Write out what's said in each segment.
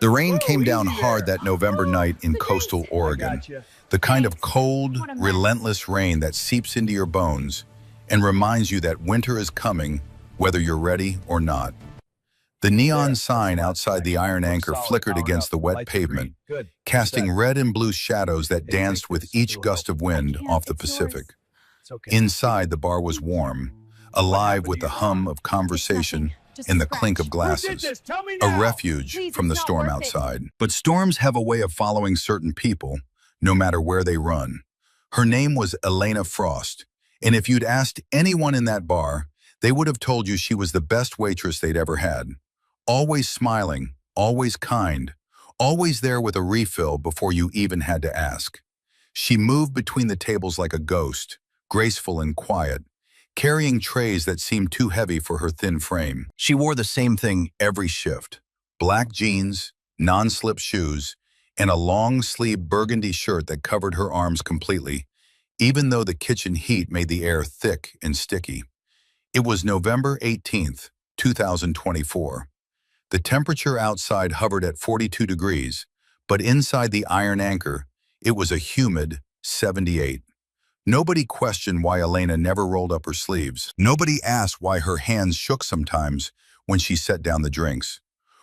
The rain Whoa, came down easy hard there. that November night in coastal I Oregon. got you. The kind of Thanks. cold, What a mess. relentless rain that seeps into your bones and reminds you that winter is coming, whether you're ready or not. The neon There. That's the sign last outside the section. iron Looks anchor solid. flickered Powering against up. the wet Lights are pavement, green. Good. You're casting set. red and blue shadows that Hey, take danced with this. each It'll help. gust of I wind can't. off the It's yours. Pacific. It's okay. Inside, the bar was Thank you. warm, What alive happened with to the your hum arm? of It's nothing. conversation Just a and the clink of scratch. Who did glasses, this? Tell me a now. refuge Please, from it's the not storm worth it. outside. But storms have a way of following certain people, no matter where they run. Her name was Elena Frost, and if you'd asked anyone in that bar, they would have told you she was the best waitress they'd ever had. Always smiling, always kind, always there with a refill before you even had to ask. She moved between the tables like a ghost, graceful and quiet, carrying trays that seemed too heavy for her thin frame. She wore the same thing every shift: black jeans, non-slip shoes, and a long-sleeved burgundy shirt that covered her arms completely, even though the kitchen heat made the air thick and sticky. It was November 18th, 2024. The temperature outside hovered at 42 degrees, but inside the iron anchor, it was a humid 78. Nobody questioned why Elena never rolled up her sleeves. Nobody asked why her hands shook sometimes when she set down the drinks,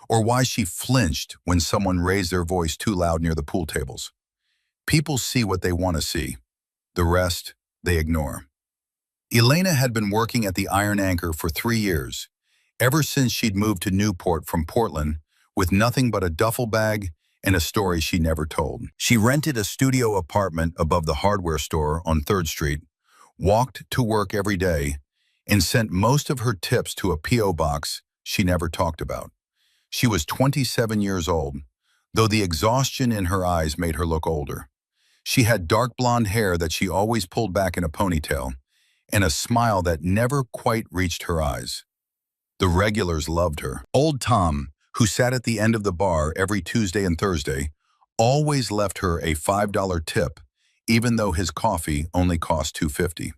or why she flinched when someone raised their voice too loud near the pool tables. People see what they want to see. The rest, they ignore. Elena had been working at the Iron Anchor for 3 years, ever since she'd moved to Newport from Portland with nothing but a duffel bag and a story she never told. She rented a studio apartment above the hardware store on 3rd Street, walked to work every day, and sent most of her tips to a P.O. box she never talked about. She was 27 years old, though the exhaustion in her eyes made her look older. She had dark blonde hair that she always pulled back in a ponytail, and a smile that never quite reached her eyes. The regulars loved her. Old Tom, who sat at the end of the bar every Tuesday and Thursday, always left her a $5 tip, even though his coffee only cost $2.50.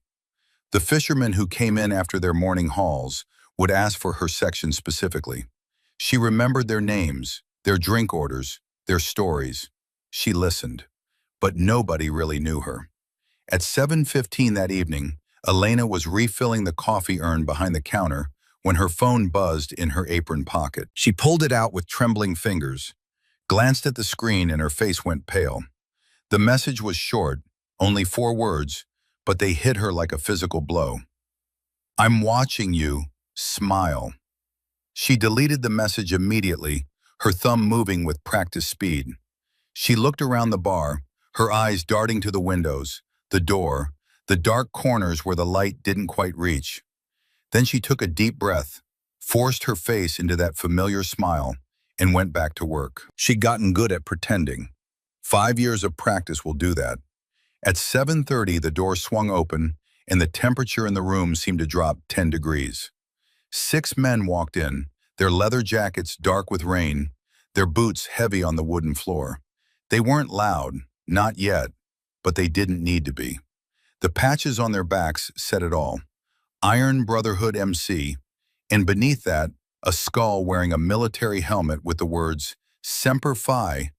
The fishermen who came in after their morning hauls would ask for her section specifically. She remembered their names, their drink orders, their stories. She listened, but nobody really knew her. At 7:15 that evening, Elena was refilling the coffee urn behind the counter when her phone buzzed in her apron pocket. She pulled it out with trembling fingers, glanced at the screen, and her face went pale. The message was short, only 4 words, but they hit her like a physical blow. "I'm watching you. Smile." She deleted the message immediately, her thumb moving with practiced speed. She looked around the bar, her eyes darting to the windows, the door, the dark corners where the light didn't quite reach. Then she took a deep breath, forced her face into that familiar smile, and went back to work. She'd gotten good at pretending. 5 years of practice will do that. At 7:30, the door swung open, and the temperature in the room seemed to drop 10 degrees. 6 men walked in, their leather jackets dark with rain, their boots heavy on the wooden floor. They weren't loud, not yet, but they didn't need to be. The patches on their backs said it all. Iron Brotherhood MC, and beneath that, a skull wearing a military helmet with the words Semper Fi.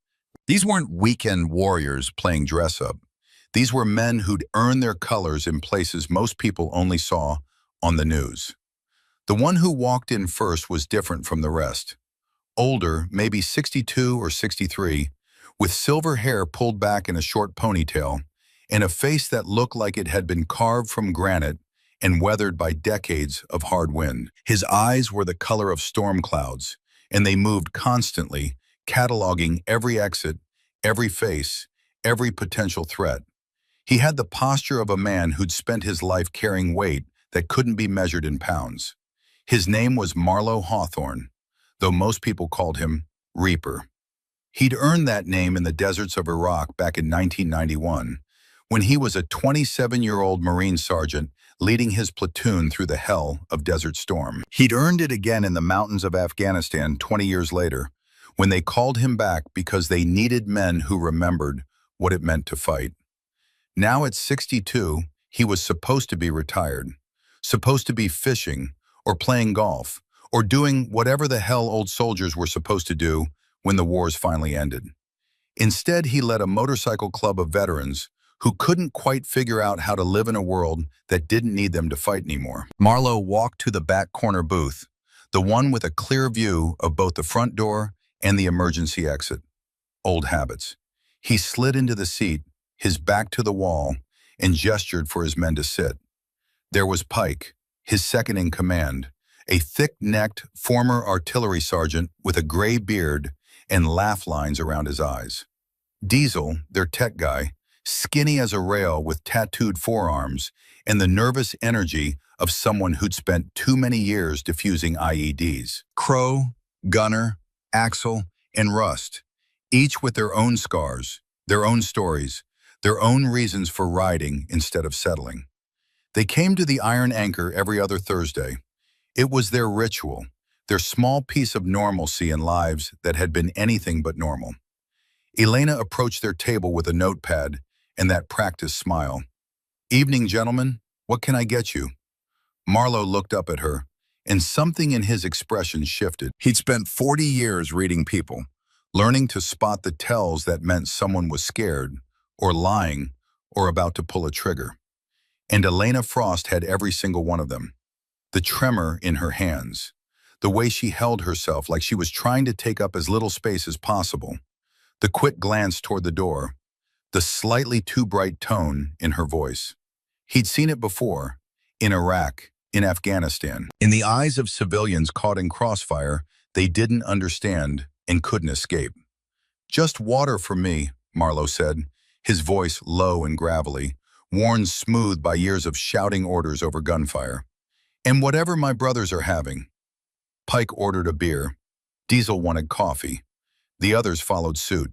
These weren't weekend warriors playing dress-up. These were men who'd earned their colors in places most people only saw on the news. The one who walked in first was different from the rest. Older, maybe 62 or 63, with silver hair pulled back in a short ponytail, and a face that looked like it had been carved from granite and weathered by decades of hard wind. His eyes were the color of storm clouds, and they moved constantly, cataloging every exit, every face, every potential threat. He had the posture of a man who'd spent his life carrying weight that couldn't be measured in pounds. His name was Marlowe Hawthorne, though most people called him Reaper. He'd earned that name in the deserts of Iraq back in 1991, when he was a 27-year-old Marine sergeant leading his platoon through the hell of Desert Storm. He'd earned it again in the mountains of Afghanistan 20 years later, when they called him back because they needed men who remembered what it meant to fight. Now at 62, he was supposed to be retired, supposed to be fishing or playing golf or doing whatever the hell old soldiers were supposed to do when the wars finally ended. Instead, he led a motorcycle club of veterans who couldn't quite figure out how to live in a world that didn't need them to fight anymore. Marlowe walked to the back corner booth, the one with a clear view of both the front door and the emergency exit. Old habits. He slid into the seat, his back to the wall, and gestured for his men to sit. There was Pike, his second in command, a thick-necked former artillery sergeant with a gray beard and laugh lines around his eyes. Diesel, their tech guy, skinny as a rail with tattooed forearms and the nervous energy of someone who'd spent too many years defusing IEDs. Crow, Gunner, Axel, and Rust, each with their own scars, their own stories, their own reasons for riding instead of settling. They came to the Iron Anchor every other Thursday. It was their ritual, their small piece of normalcy in lives that had been anything but normal. Elena approached their table with a notepad and that practiced smile. "Evening, gentlemen. What can I get you?" Marlowe looked up at her, and something in his expression shifted. He'd spent 40 years reading people, learning to spot the tells that meant someone was scared, or lying, or about to pull a trigger. And Elena Frost had every single one of them. The tremor in her hands, the way she held herself like she was trying to take up as little space as possible, the quick glance toward the door, the slightly too bright tone in her voice. He'd seen it before, in Iraq, in Afghanistan. In the eyes of civilians caught in crossfire, they didn't understand and couldn't escape. "Just water for me," Marlowe said, his voice low and gravelly, worn smooth by years of shouting orders over gunfire. "And whatever my brothers are having." Pike ordered a beer. Diesel wanted coffee. The others followed suit.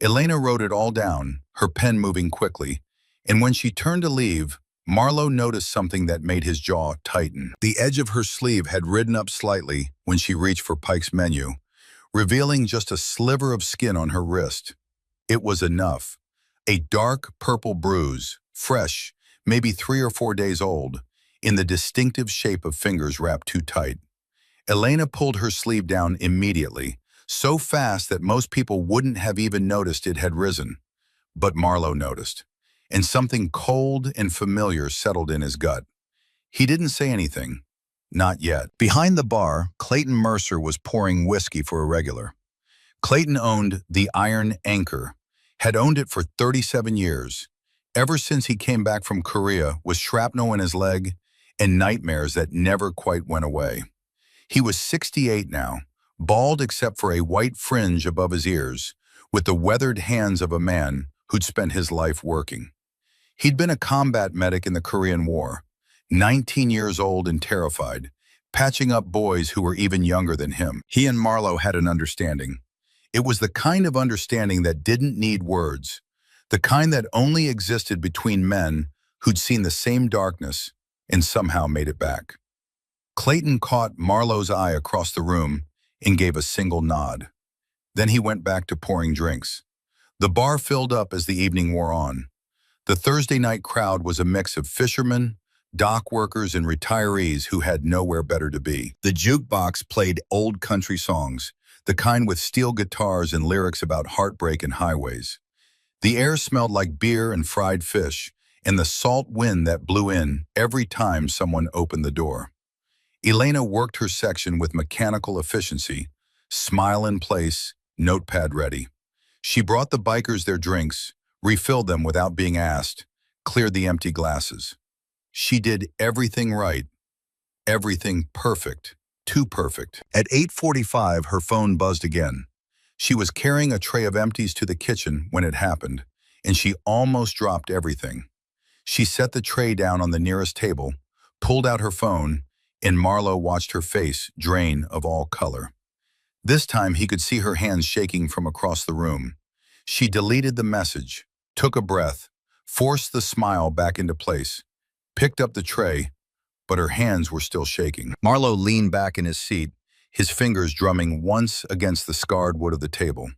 Elena wrote it all down, her pen moving quickly, and when she turned to leave, Marlowe noticed something that made his jaw tighten. The edge of her sleeve had ridden up slightly when she reached for Pike's menu, revealing just a sliver of skin on her wrist. It was enough. A dark purple bruise, fresh, maybe 3 or 4 days old, in the distinctive shape of fingers wrapped too tight. Elena pulled her sleeve down immediately, so fast that most people wouldn't have even noticed it had risen. But Marlowe noticed, and something cold and familiar settled in his gut. He didn't say anything. Not yet. Behind the bar, Clayton Mercer was pouring whiskey for a regular. Clayton owned the Iron Anchor, had owned it for 37 years, ever since he came back from Korea with shrapnel in his leg and nightmares that never quite went away. He was 68 now, bald except for a white fringe above his ears, with the weathered hands of a man who'd spent his life working. He'd been a combat medic in the Korean War, 19 years old and terrified, patching up boys who were even younger than him. He and Marlowe had an understanding. It was the kind of understanding that didn't need words, the kind that only existed between men who'd seen the same darkness and somehow made it back. Clayton caught Marlowe's eye across the room and gave a single nod. Then he went back to pouring drinks. The bar filled up as the evening wore on. The Thursday night crowd was a mix of fishermen, dock workers, and retirees who had nowhere better to be. The jukebox played old country songs, the kind with steel guitars and lyrics about heartbreak and highways. The air smelled like beer and fried fish, and the salt wind that blew in every time someone opened the door. Elena worked her section with mechanical efficiency, smile in place, notepad ready. She brought the bikers their drinks, refilled them without being asked, cleared the empty glasses. She did everything right, everything perfect, too perfect. At 8:45, her phone buzzed again. She was carrying a tray of empties to the kitchen when it happened, and she almost dropped everything. She set the tray down on the nearest table, pulled out her phone, and Marlowe watched her face drain of all color. This time he could see her hands shaking from across the room. She deleted the message, took a breath, forced the smile back into place, picked up the tray, but her hands were still shaking. Marlowe leaned back in his seat, his fingers drumming once against the scarred wood of the table.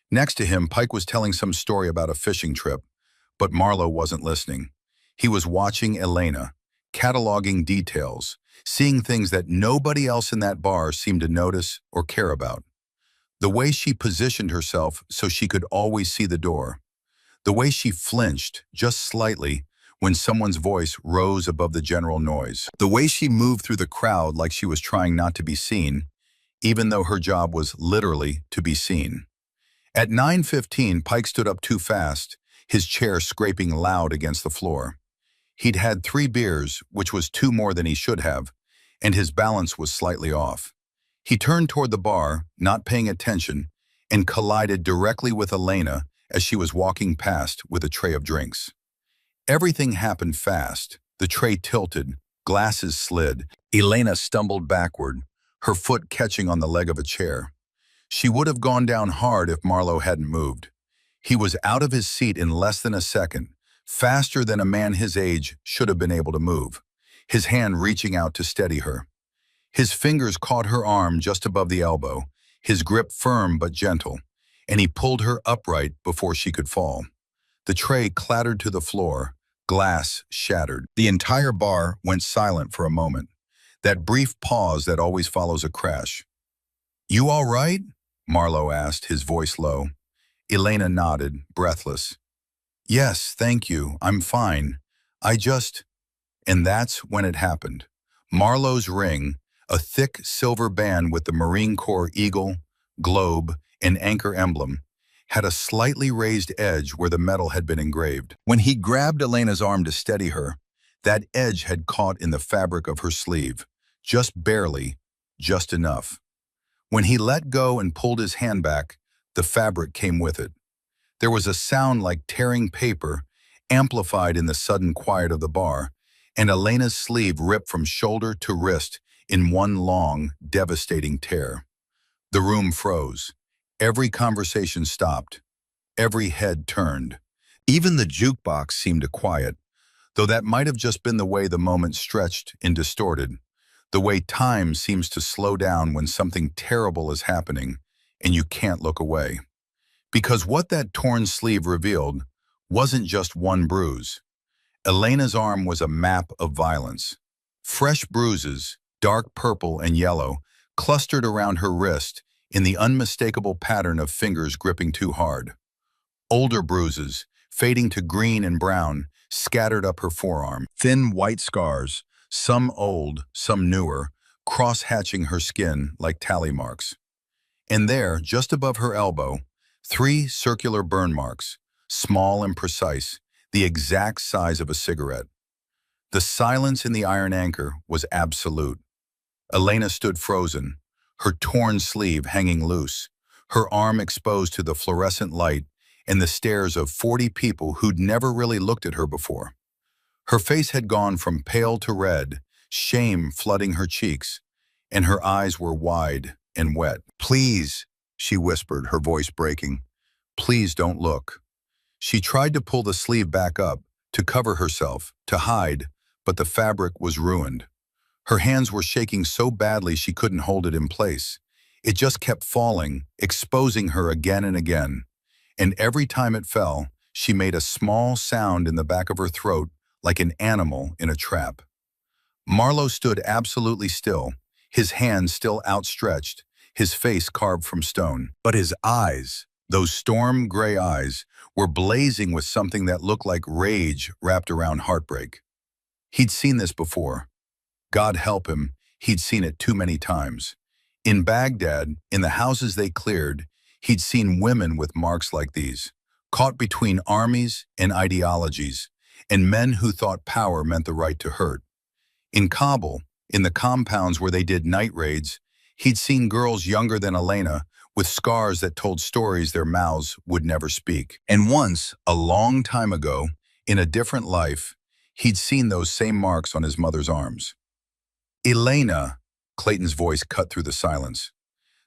Next to him, Pike was telling some story about a fishing trip, but Marlowe wasn't listening. He was watching Elena, cataloging details, seeing things that nobody else in that bar seemed to notice or care about. The way she positioned herself so she could always see the door. The way she flinched, just slightly, when someone's voice rose above the general noise. The way she moved through the crowd like she was trying not to be seen, even though her job was literally to be seen. At 9:15, Pike stood up too fast, his chair scraping loud against the floor. He'd had 3 beers, which was 2 more than he should have, and his balance was slightly off. He turned toward the bar, not paying attention, and collided directly with Elena as she was walking past with a tray of drinks. Everything happened fast. The tray tilted, glasses slid. Elena stumbled backward, her foot catching on the leg of a chair. She would have gone down hard if Marlowe hadn't moved. He was out of his seat in less than a second, faster than a man his age should have been able to move, his hand reaching out to steady her. His fingers caught her arm just above the elbow, his grip firm but gentle, and he pulled her upright before she could fall. The tray clattered to the floor, glass shattered. The entire bar went silent for a moment, that brief pause that always follows a crash. "You all right?" Marlowe asked, his voice low. Elena nodded, breathless. "Yes, thank you, I'm fine. I just—" And that's when it happened. Marlowe's ring, a thick silver band with the Marine Corps eagle, globe, and anchor emblem, had a slightly raised edge where the metal had been engraved. When he grabbed Elena's arm to steady her, that edge had caught in the fabric of her sleeve, just barely, just enough. When he let go and pulled his hand back, the fabric came with it. There was a sound like tearing paper, amplified in the sudden quiet of the bar, and Elena's sleeve ripped from shoulder to wrist in one long, devastating tear. The room froze. Every conversation stopped. Every head turned. Even the jukebox seemed to quiet, though that might have just been the way the moment stretched and distorted, the way time seems to slow down when something terrible is happening and you can't look away. Because what that torn sleeve revealed wasn't just one bruise. Elena's arm was a map of violence. Fresh bruises, dark purple and yellow, clustered around her wrist in the unmistakable pattern of fingers gripping too hard. Older bruises, fading to green and brown, scattered up her forearm. Thin white scars, some old, some newer, cross-hatching her skin like tally marks. And there, just above her elbow, 3 circular burn marks, small and precise, the exact size of a cigarette. The silence in the iron anchor was absolute. Elena stood frozen, her torn sleeve hanging loose, her arm exposed to the fluorescent light and the stares of 40 people who'd never really looked at her before. Her face had gone from pale to red, shame flooding her cheeks, and her eyes were wide and wet. "Please," she whispered, her voice breaking. "Please don't look." She tried to pull the sleeve back up, to cover herself, to hide, but the fabric was ruined. Her hands were shaking so badly she couldn't hold it in place. It just kept falling, exposing her again and again. And every time it fell, she made a small sound in the back of her throat like an animal in a trap. Marlowe stood absolutely still, his hands still outstretched, his face carved from stone. But his eyes, those storm gray eyes, were blazing with something that looked like rage wrapped around heartbreak. He'd seen this before. God help him, he'd seen it too many times. In Baghdad, in the houses they cleared, he'd seen women with marks like these, caught between armies and ideologies, and men who thought power meant the right to hurt. In Kabul, in the compounds where they did night raids, he'd seen girls younger than Elena with scars that told stories their mouths would never speak. And once, a long time ago, in a different life, he'd seen those same marks on his mother's arms. "Elena," Clayton's voice cut through the silence.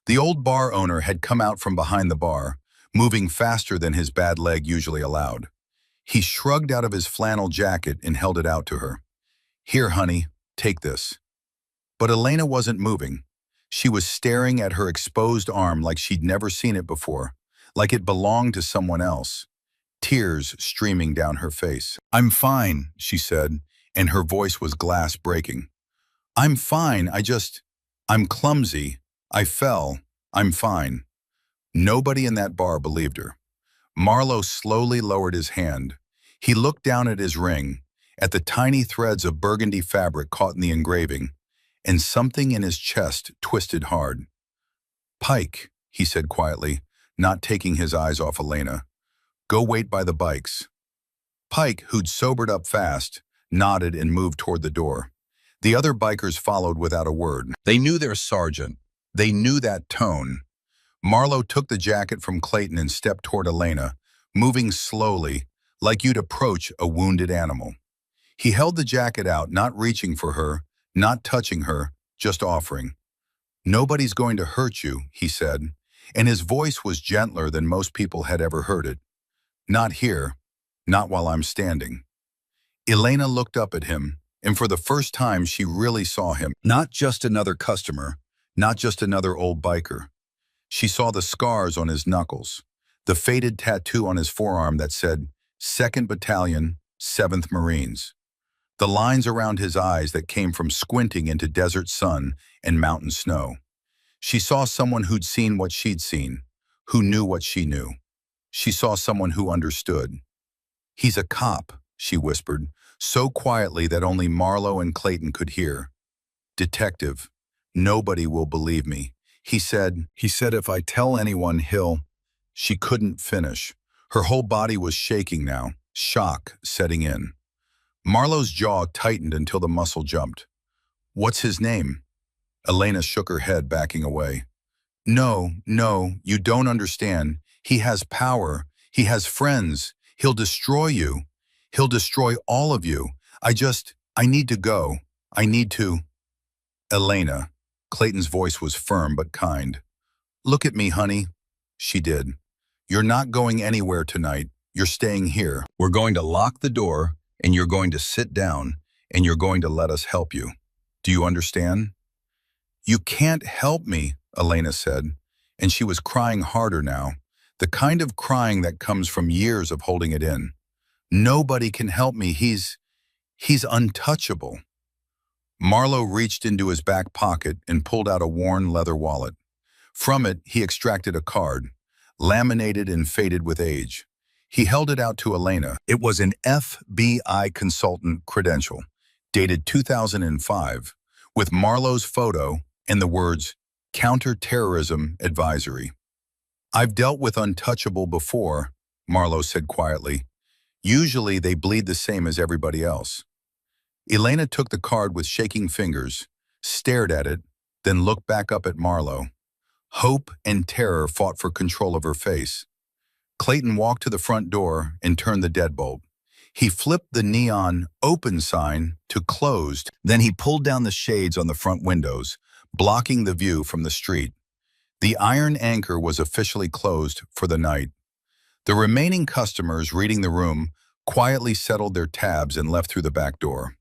The old bar owner had come out from behind the bar, moving faster than his bad leg usually allowed. He shrugged out of his flannel jacket and held it out to her. "Here, honey, take this." But Elena wasn't moving. She was staring at her exposed arm like she'd never seen it before, like it belonged to someone else. Tears streaming down her face. "I'm fine," she said, and her voice was glass breaking. "I'm fine, I'm clumsy. I fell. I'm fine." Nobody in that bar believed her. Marlowe slowly lowered his hand. He looked down at his ring, at the tiny threads of burgundy fabric caught in the engraving, and something in his chest twisted hard. "Pike," he said quietly, not taking his eyes off Elena. "Go wait by the bikes." Pike, who'd sobered up fast, nodded and moved toward the door. The other bikers followed without a word. They knew their sergeant. They knew that tone. Marlowe took the jacket from Clayton and stepped toward Elena, moving slowly, like you'd approach a wounded animal. He held the jacket out, not reaching for her, not touching her, just offering. "Nobody's going to hurt you," he said, and his voice was gentler than most people had ever heard it. "Not here, not while I'm standing." Elena looked up at him, and for the first time she really saw him. Not just another customer, not just another old biker. She saw the scars on his knuckles, the faded tattoo on his forearm that said, 2nd Battalion, 7th Marines. The lines around his eyes that came from squinting into desert sun and mountain snow. She saw someone who'd seen what she'd seen, who knew what she knew. She saw someone who understood. "He's a cop," she whispered, so quietly that only Marlowe and Clayton could hear. "Detective, nobody will believe me. He said if I tell anyone, he'll..." She couldn't finish. Her whole body was shaking now, shock setting in. Marlowe's jaw tightened until the muscle jumped. "What's his name?" Elena shook her head, backing away. No, you don't understand. He has power. He has friends. He'll destroy you. He'll destroy all of you. I need to go. I need to..." "Elena," Clayton's voice was firm but kind. "Look at me, honey." She did. "You're not going anywhere tonight. You're staying here. We're going to lock the door, and you're going to sit down, and you're going to let us help you. Do you understand?" "You can't help me," Elena said, and she was crying harder now, the kind of crying that comes from years of holding it in. "Nobody can help me. He's untouchable." Marlowe reached into his back pocket and pulled out a worn leather wallet. From it, he extracted a card, laminated and faded with age. He held it out to Elena. It was an FBI consultant credential, dated 2005, with Marlowe's photo and the words, "Counterterrorism Advisory." "I've dealt with untouchable before," Marlowe said quietly. "Usually they bleed the same as everybody else." Elena took the card with shaking fingers, stared at it, then looked back up at Marlowe. Hope and terror fought for control of her face. Clayton walked to the front door and turned the deadbolt. He flipped the neon "open" sign to "closed." Then he pulled down the shades on the front windows, blocking the view from the street. The iron anchor was officially closed for the night. The remaining customers reading the room quietly settled their tabs and left through the back door.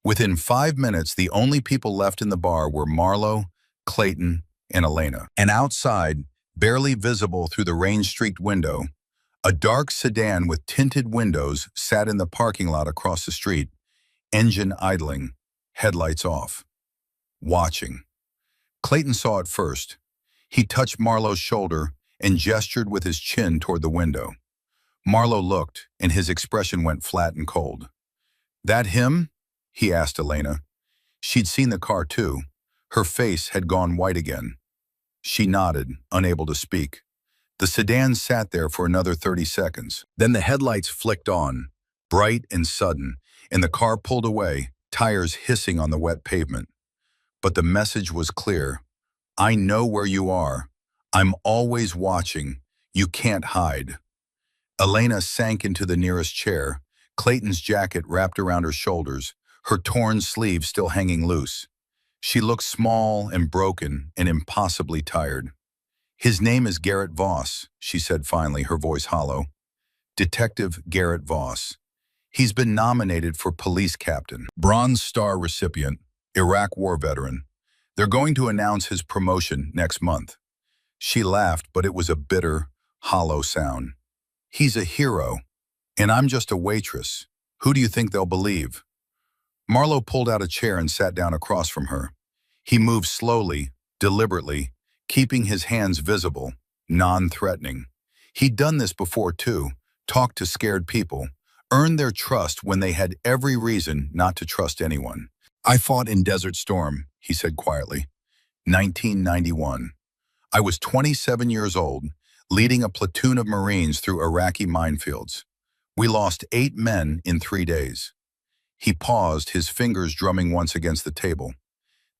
Within 5 minutes, the only people left in the bar were Marlowe, Clayton, and Elena. And outside, barely visible through the rain-streaked window, a dark sedan with tinted windows sat in the parking lot across the street, engine idling, headlights off. Watching. Clayton saw it first. He touched Marlowe's shoulder and gestured with his chin toward the window. Marlowe looked, and his expression went flat and cold. "That him?" he asked Elena. She'd seen the car too. Her face had gone white again. She nodded, unable to speak. The sedan sat there for another 30 seconds. Then the headlights flicked on, bright and sudden, and the car pulled away, tires hissing on the wet pavement. But the message was clear. "I know where you are. I'm always watching. You can't hide." Elena sank into the nearest chair, Clayton's jacket wrapped around her shoulders, her torn sleeve still hanging loose. She looked small and broken and impossibly tired. "His name is Garrett Voss," she said finally, her voice hollow. "Detective Garrett Voss. He's been nominated for police captain, Bronze Star recipient, Iraq war veteran. They're going to announce his promotion next month." She laughed, but it was a bitter, hollow sound. "He's a hero, and I'm just a waitress. Who do you think they'll believe?" Marlowe pulled out a chair and sat down across from her. He moved slowly, deliberately, keeping his hands visible, non-threatening. He'd done this before too, talked to scared people, earned their trust when they had every reason not to trust anyone. I fought in Desert Storm, he said quietly. 1991. I was 27 years old, leading a platoon of Marines through Iraqi minefields. We lost 8 men in 3 days. He paused, his fingers drumming once against the table.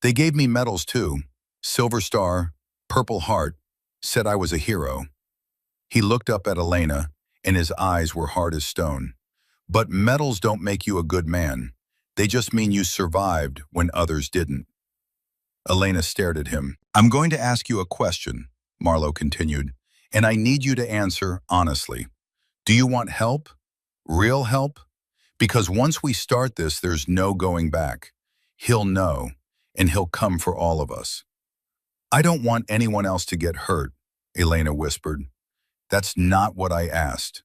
They gave me medals too. Silver Star, Purple Heart, said I was a hero. He looked up at Elena, and his eyes were hard as stone. But medals don't make you a good man. They just mean you survived when others didn't. Elena stared at him. I'm going to ask you a question, Marlowe continued, and I need you to answer honestly. Do you want help? Real help? Because once we start this, there's no going back. He'll know, and he'll come for all of us. I don't want anyone else to get hurt, Elena whispered. That's not what I asked.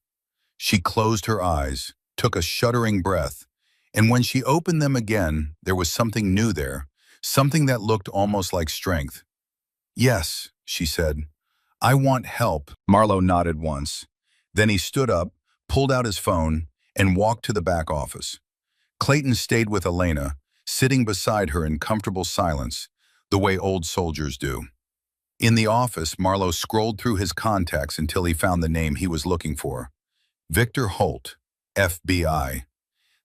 She closed her eyes, took a shuddering breath, and when she opened them again, there was something new there, something that looked almost like strength. Yes, she said. I want help. Marlowe nodded once. Then he stood up, pulled out his phone, and walked to the back office. Clayton stayed with Elena, sitting beside her in comfortable silence, the way old soldiers do. In the office, Marlowe scrolled through his contacts until he found the name he was looking for. Victor Holt, FBI.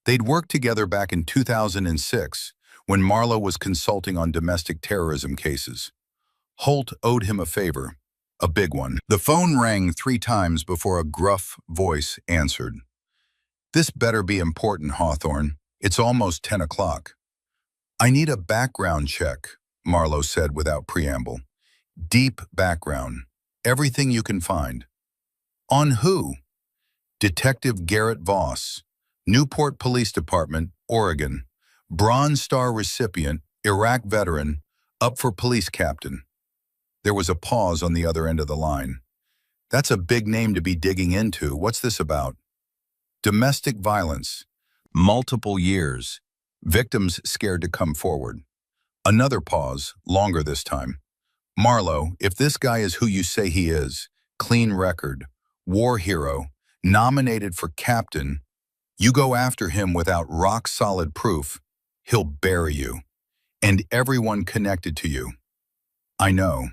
They'd worked together back in 2006, when Marlowe was consulting on domestic terrorism cases. Holt owed him a favor, a big one. The phone rang 3 times before a gruff voice answered. This better be important, Hawthorne. It's almost 10 o'clock. I need a background check, Marlowe said without preamble. Deep background. Everything you can find. On who? Detective Garrett Voss, Newport Police Department, Oregon. Bronze Star recipient, Iraq veteran, up for police captain. There was a pause on the other end of the line. That's a big name to be digging into. What's this about? Domestic violence. Multiple years. Victims scared to come forward. Another pause, longer this time. Marlowe, if this guy is who you say he is, clean record, war hero, nominated for captain, you go after him without rock-solid proof, he'll bury you. And everyone connected to you. I know.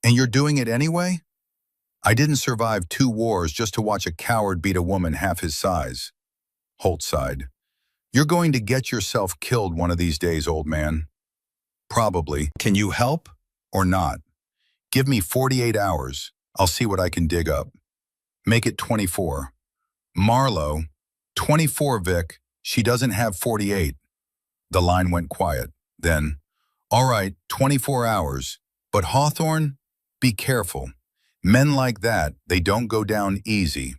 And you're doing it anyway? I didn't survive 2 wars just to watch a coward beat a woman half his size. Holt sighed. You're going to get yourself killed one of these days, old man. Probably. Can you help or not? Give me 48 hours. I'll see what I can dig up. Make it 24. Marlowe, 24, Vic. She doesn't have 48. The line went quiet. Then, all right, 24 hours. But Hawthorne, be careful. Men like that, they don't go down easy.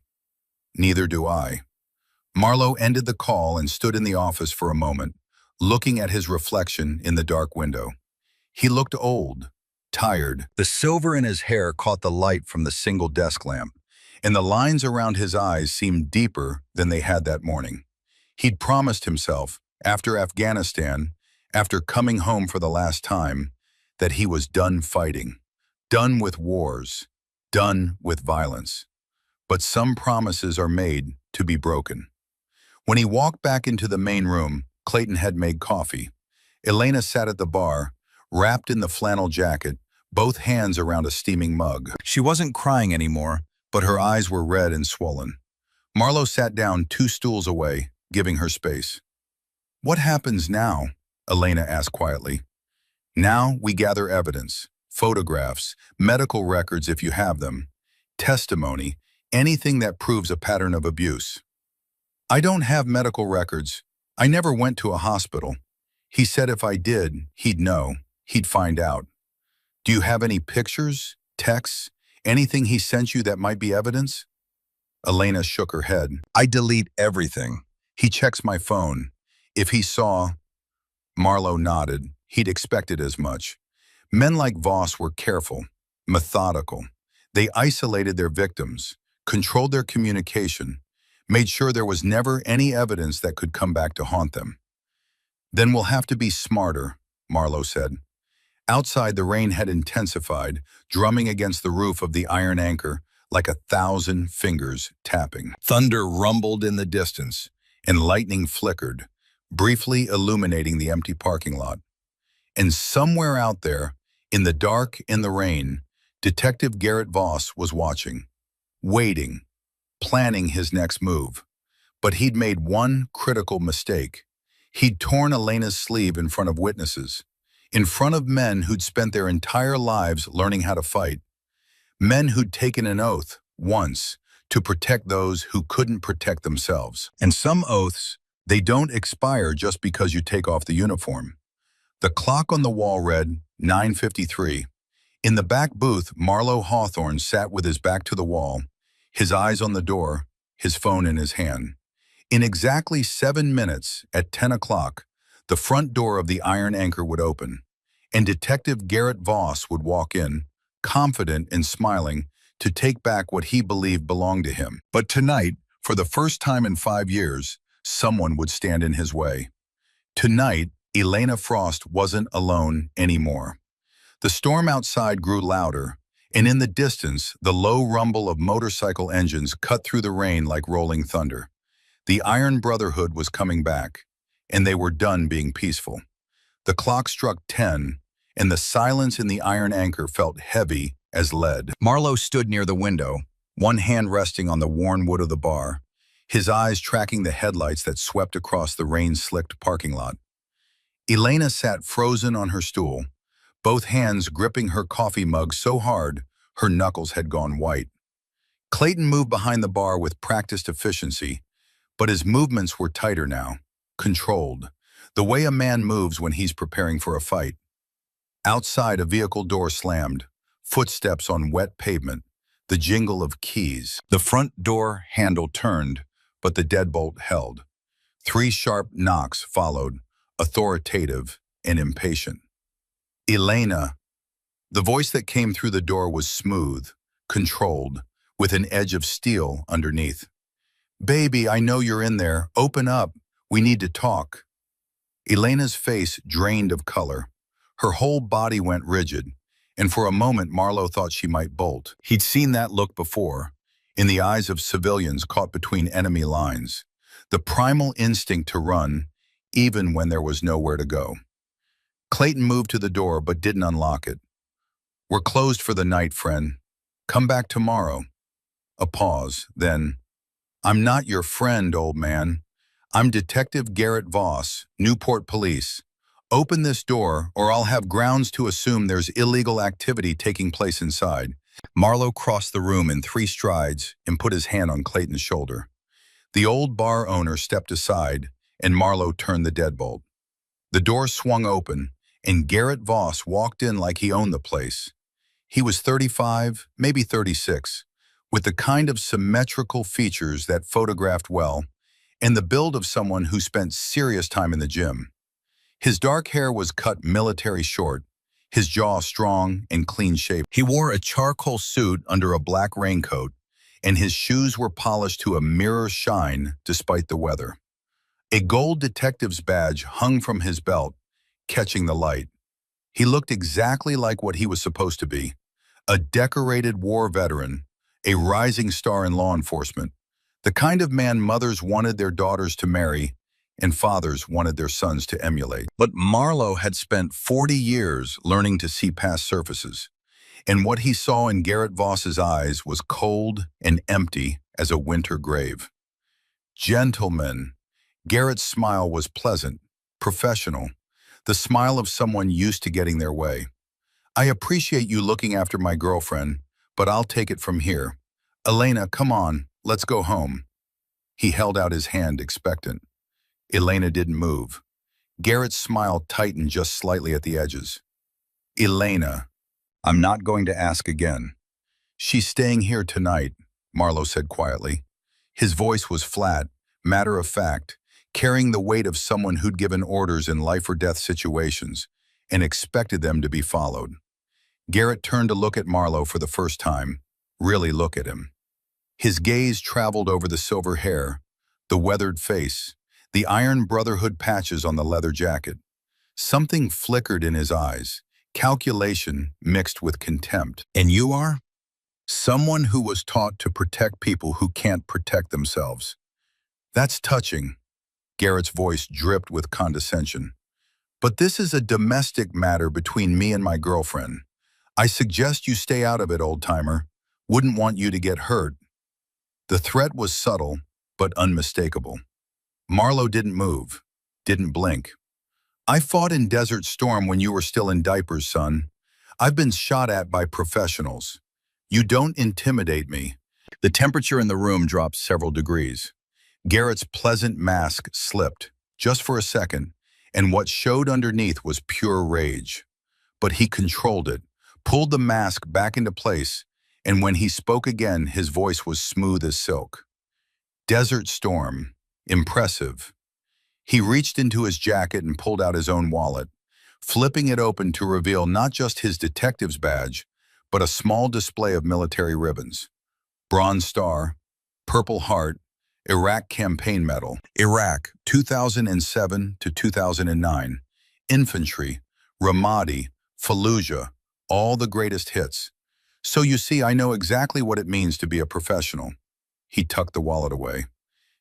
Neither do I. Marlowe ended the call and stood in the office for a moment, looking at his reflection in the dark window. He looked old, tired. The silver in his hair caught the light from the single desk lamp, and the lines around his eyes seemed deeper than they had that morning. He'd promised himself, after Afghanistan, after coming home for the last time, that he was done fighting, done with wars, done with violence. But some promises are made to be broken. When he walked back into the main room, Clayton had made coffee. Elena sat at the bar, wrapped in the flannel jacket, both hands around a steaming mug. She wasn't crying anymore, but her eyes were red and swollen. Marlowe sat down 2 stools away, giving her space. What happens now? Elena asked quietly. Now we gather evidence, photographs, medical records if you have them, testimony, anything that proves a pattern of abuse. I don't have medical records. I never went to a hospital. He said if I did, he'd know. He'd find out. Do you have any pictures, texts, anything he sent you that might be evidence? Elena shook her head. I delete everything. He checks my phone. If he saw... Marlowe nodded. He'd expected as much. Men like Voss were careful, methodical. They isolated their victims, controlled their communication, made sure there was never any evidence that could come back to haunt them. Then we'll have to be smarter, Marlowe said. Outside, the rain had intensified, drumming against the roof of the iron anchor like 1,000 fingers tapping. Thunder rumbled in the distance, and lightning flickered, briefly illuminating the empty parking lot. And somewhere out there, in the dark and the rain, Detective Garrett Voss was watching, waiting, planning his next move. But he'd made one critical mistake. He'd torn Elena's sleeve in front of witnesses, in front of men who'd spent their entire lives learning how to fight, men who'd taken an oath, once, to protect those who couldn't protect themselves. And some oaths, they don't expire just because you take off the uniform. The clock on the wall read 9:53. In the back booth, Marlo Hawthorne sat with his back to the wall, his eyes on the door, his phone in his hand. In exactly 7 minutes, at 10 o'clock, the front door of the iron anchor would open, and Detective Garrett Voss would walk in, confident and smiling, to take back what he believed belonged to him. But tonight, for the first time in 5 years, someone would stand in his way. Tonight, Elena Frost wasn't alone anymore. The storm outside grew louder, and in the distance, the low rumble of motorcycle engines cut through the rain like rolling thunder. The Iron Brotherhood was coming back, and they were done being peaceful. The clock struck 10, and the silence in the iron anchor felt heavy as lead. Marlo stood near the window, one hand resting on the worn wood of the bar, his eyes tracking the headlights that swept across the rain-slicked parking lot. Elena sat frozen on her stool, both hands gripping her coffee mug so hard her knuckles had gone white. Clayton moved behind the bar with practiced efficiency, but his movements were tighter now, controlled, the way a man moves when he's preparing for a fight. Outside, a vehicle door slammed, footsteps on wet pavement, the jingle of keys. The front door handle turned, but the deadbolt held. 3 sharp knocks followed, authoritative and impatient. Elena. The voice that came through the door was smooth, controlled, with an edge of steel underneath. "Baby, I know you're in there. Open up. We need to talk." Elena's face drained of color. Her whole body went rigid, and for a moment Marlo thought she might bolt. He'd seen that look before, in the eyes of civilians caught between enemy lines. The primal instinct to run, even when there was nowhere to go. Clayton moved to the door but didn't unlock it. "We're closed for the night, friend. Come back tomorrow." A pause, then, "I'm not your friend, old man. I'm Detective Garrett Voss, Newport Police. Open this door or I'll have grounds to assume there's illegal activity taking place inside." Marlo crossed the room in 3 strides and put his hand on Clayton's shoulder. The old bar owner stepped aside, and Marlo turned the deadbolt. The door swung open, and Garrett Voss walked in like he owned the place. He was 35, maybe 36, with the kind of symmetrical features that photographed well, and the build of someone who spent serious time in the gym. His dark hair was cut military short, his jaw strong and clean-shaven. He wore a charcoal suit under a black raincoat, and his shoes were polished to a mirror shine despite the weather. A gold detective's badge hung from his belt, catching the light. He looked exactly like what he was supposed to be, a decorated war veteran, a rising star in law enforcement, the kind of man mothers wanted their daughters to marry and fathers wanted their sons to emulate. But Marlo had spent 40 years learning to see past surfaces, and what he saw in Garrett Voss's eyes was cold and empty as a winter grave. "Gentlemen." Garrett's smile was pleasant, professional, the smile of someone used to getting their way. "I appreciate you looking after my girlfriend, but I'll take it from here. Elena, come on, let's go home." He held out his hand, expectant. Elena didn't move. Garrett's smile tightened just slightly at the edges. "Elena, I'm not going to ask again." "She's staying here tonight," Marlo said quietly. His voice was flat, matter of fact, carrying the weight of someone who'd given orders in life-or-death situations and expected them to be followed. Garrett turned to look at Marlo for the first time, really look at him. His gaze traveled over the silver hair, the weathered face, the Iron Brotherhood patches on the leather jacket. Something flickered in his eyes, calculation mixed with contempt. And you are? Someone who was taught to protect people who can't protect themselves. That's touching. Garrett's voice dripped with condescension. But this is a domestic matter between me and my girlfriend. I suggest you stay out of it, old-timer. Wouldn't want you to get hurt. The threat was subtle, but unmistakable. Marlowe didn't move, didn't blink. I fought in Desert Storm when you were still in diapers, son. I've been shot at by professionals. You don't intimidate me. The temperature in the room dropped several degrees. Garrett's pleasant mask slipped, just for a second, and what showed underneath was pure rage. But he controlled it, pulled the mask back into place, and when he spoke again, his voice was smooth as silk. Desert Storm. Impressive. He reached into his jacket and pulled out his own wallet, flipping it open to reveal not just his detective's badge, but a small display of military ribbons. Bronze Star, Purple Heart, Iraq Campaign Medal. Iraq, 2007 to 2009. Infantry, Ramadi, Fallujah, all the greatest hits. So you see, I know exactly what it means to be a professional. He tucked the wallet away.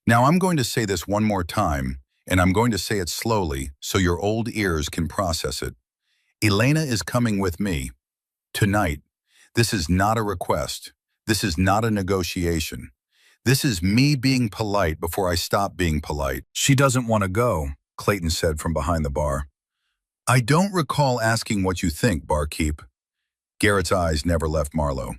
Now I'm going to say this one more time, and I'm going to say it slowly so your old ears can process it. Elena is coming with me. Tonight. This is not a request. This is not a negotiation. This is me being polite before I stop being polite. She doesn't want to go, Clayton said from behind the bar. I don't recall asking what you think, barkeep. Garrett's eyes never left Marlowe.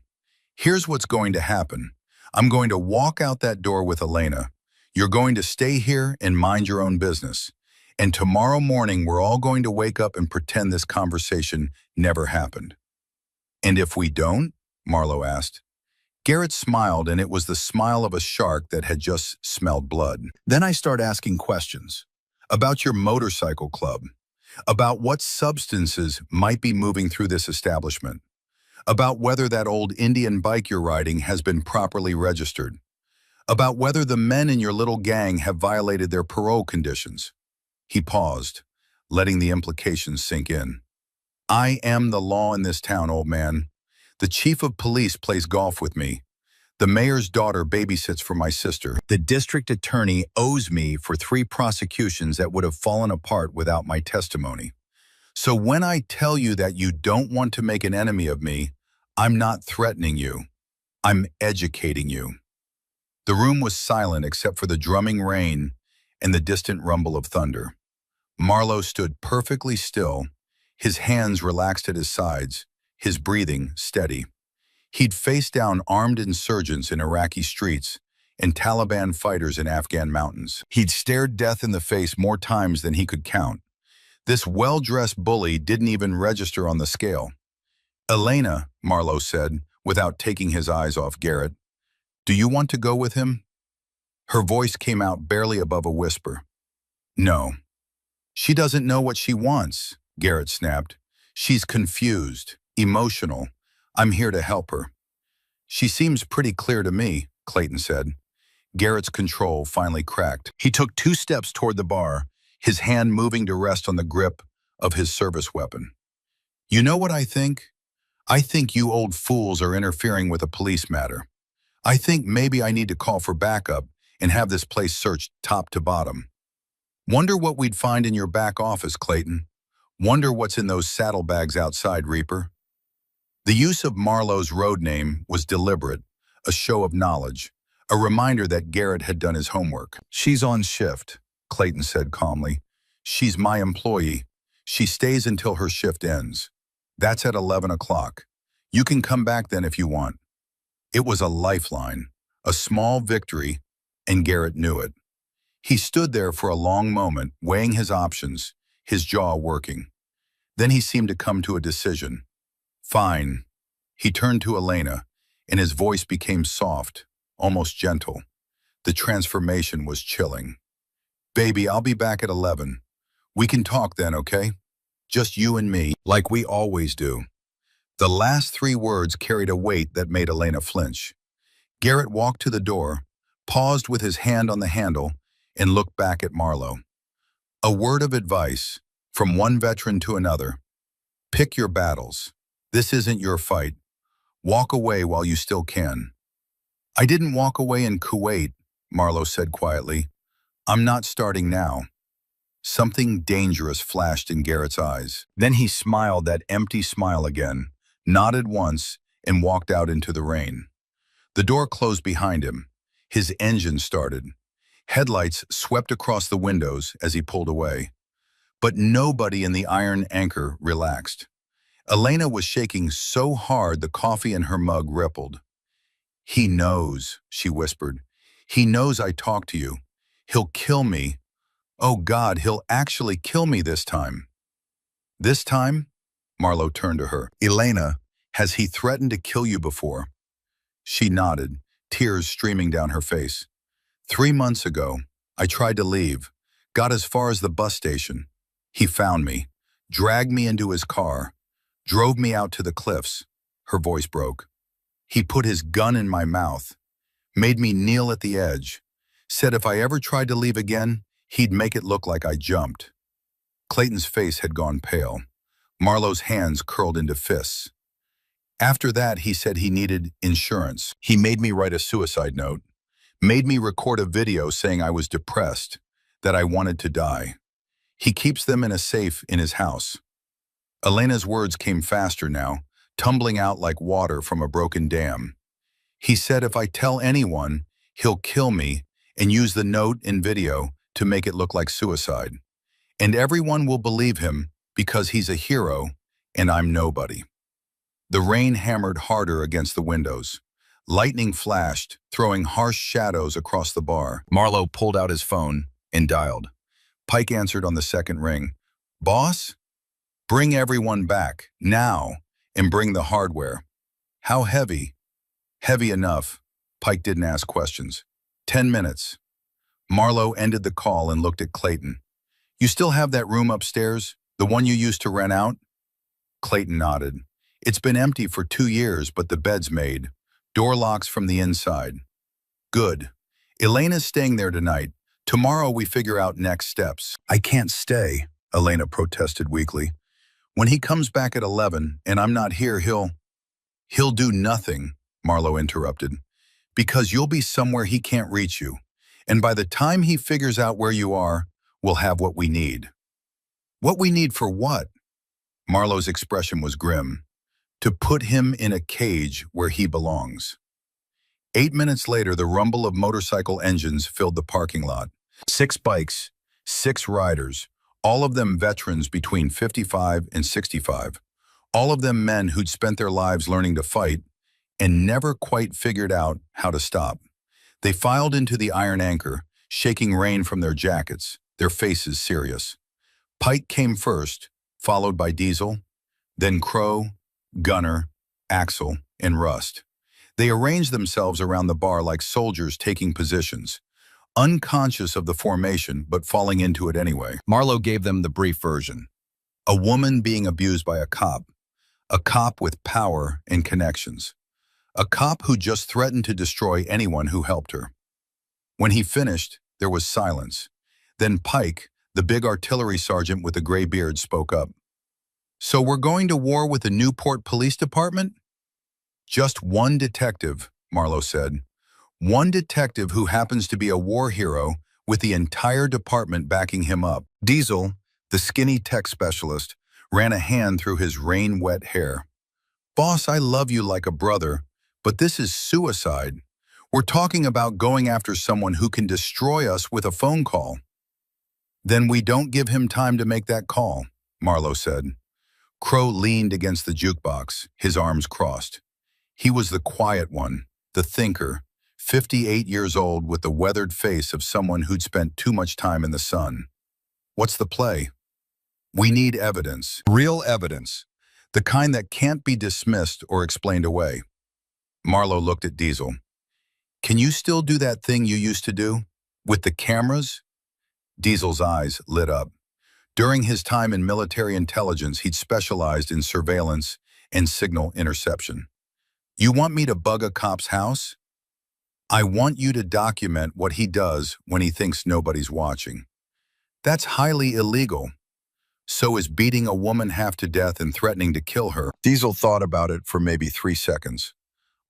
Here's what's going to happen. I'm going to walk out that door with Elena. You're going to stay here and mind your own business. And tomorrow morning, we're all going to wake up and pretend this conversation never happened. And if we don't? Marlowe asked. Garrett smiled, and it was the smile of a shark that had just smelled blood. Then I start asking questions about your motorcycle club, about what substances might be moving through this establishment, about whether that old Indian bike you're riding has been properly registered, about whether the men in your little gang have violated their parole conditions. He paused, letting the implications sink in. I am the law in this town, old man. The chief of police plays golf with me. The mayor's daughter babysits for my sister. The district attorney owes me for 3 prosecutions that would have fallen apart without my testimony. So when I tell you that you don't want to make an enemy of me, I'm not threatening you. I'm educating you. The room was silent except for the drumming rain and the distant rumble of thunder. Marlowe stood perfectly still, his hands relaxed at his sides, his breathing steady. He'd faced down armed insurgents in Iraqi streets and Taliban fighters in Afghan mountains. He'd stared death in the face more times than he could count. This well-dressed bully didn't even register on the scale. Elena, Marlowe said, without taking his eyes off Garrett, do you want to go with him? Her voice came out barely above a whisper. No. She doesn't know what she wants, Garrett snapped. She's confused, emotional. I'm here to help her. She seems pretty clear to me, Clayton said. Garrett's control finally cracked. He took 2 steps toward the bar, his hand moving to rest on the grip of his service weapon. You know what I think? I think you old fools are interfering with a police matter. I think maybe I need to call for backup and have this place searched top to bottom. Wonder what we'd find in your back office, Clayton. Wonder what's in those saddlebags outside, Reaper. The use of Marlowe's road name was deliberate, a show of knowledge, a reminder that Garrett had done his homework. She's on shift, Clayton said calmly. She's my employee. She stays until her shift ends. That's at 11 o'clock. You can come back then if you want. It was a lifeline, a small victory, and Garrett knew it. He stood there for a long moment, weighing his options, his jaw working. Then he seemed to come to a decision. Fine. He turned to Elena, and his voice became soft, almost gentle. The transformation was chilling. Baby, I'll be back at 11. We can talk then, okay? Just you and me, like we always do. The last 3 words carried a weight that made Elena flinch. Garrett walked to the door, paused with his hand on the handle, and looked back at Marlowe. A word of advice, from one veteran to another. Pick your battles. This isn't your fight. Walk away while you still can. I didn't walk away in Kuwait, Marlowe said quietly. I'm not starting now. Something dangerous flashed in Garrett's eyes. Then he smiled that empty smile again, nodded once, and walked out into the rain. The door closed behind him. His engine started. Headlights swept across the windows as he pulled away. But nobody in the Iron Anchor relaxed. Elena was shaking so hard the coffee in her mug rippled. He knows, she whispered. He knows I talked to you. He'll kill me. Oh God, he'll actually kill me this time. This time? Marlowe turned to her. Elena, has he threatened to kill you before? She nodded, tears streaming down her face. 3 months ago, I tried to leave, got as far as the bus station. He found me, dragged me into his car, drove me out to the cliffs. Her voice broke. He put his gun in my mouth, made me kneel at the edge, said if I ever tried to leave again, he'd make it look like I jumped. Clayton's face had gone pale. Marlowe's hands curled into fists. After that, he said he needed insurance. He made me write a suicide note, made me record a video saying I was depressed, that I wanted to die. He keeps them in a safe in his house. Elena's words came faster now, tumbling out like water from a broken dam. He said if I tell anyone, he'll kill me and use the note and video to make it look like suicide. And everyone will believe him because he's a hero and I'm nobody. The rain hammered harder against the windows. Lightning flashed, throwing harsh shadows across the bar. Marlowe pulled out his phone and dialed. Pike answered on the second ring. Boss? Bring everyone back, now, and bring the hardware. How heavy? Heavy enough. Pike didn't ask questions. 10 minutes. Marlowe ended the call and looked at Clayton. You still have that room upstairs? The one you used to rent out? Clayton nodded. It's been empty for 2 years, but the bed's made. Door locks from the inside. Good. Elena's staying there tonight. Tomorrow we figure out next steps. I can't stay, Elena protested weakly. When he comes back at 11 and I'm not here, he'll do nothing, Marlowe interrupted, because you'll be somewhere he can't reach you. And by the time he figures out where you are, we'll have what we need. What we need for what? Marlowe's expression was grim. To put him in a cage where he belongs. 8 minutes later, the rumble of motorcycle engines filled the parking lot. 6 bikes, 6 riders, all of them veterans between 55 and 65. All of them men who'd spent their lives learning to fight and never quite figured out how to stop. They filed into the Iron Anchor, shaking rain from their jackets, their faces serious. Pike came first, followed by Diesel, then Crow, Gunner, Axel, and Rust. They arranged themselves around the bar like soldiers taking positions, unconscious of the formation but falling into it anyway. Marlowe gave them the brief version. A woman being abused by a cop with power and connections, a cop who just threatened to destroy anyone who helped her. When he finished, there was silence. Then Pike, the big artillery sergeant with the gray beard, spoke up. So we're going to war with the Newport Police Department? Just one detective, Marlowe said. One detective who happens to be a war hero with the entire department backing him up. Diesel, the skinny tech specialist, ran a hand through his rain-wet hair. Boss, I love you like a brother, but this is suicide. We're talking about going after someone who can destroy us with a phone call. Then we don't give him time to make that call, Marlowe said. Crow leaned against the jukebox, his arms crossed. He was the quiet one, the thinker, 58 years old with the weathered face of someone who'd spent too much time in the sun. What's the play? We need evidence, real evidence, the kind that can't be dismissed or explained away. Marlowe looked at Diesel. Can you still do that thing you used to do? With the cameras? Diesel's eyes lit up. During his time in military intelligence, he'd specialized in surveillance and signal interception. You want me to bug a cop's house? I want you to document what he does when he thinks nobody's watching. That's highly illegal. So is beating a woman half to death and threatening to kill her. Diesel thought about it for maybe 3 seconds.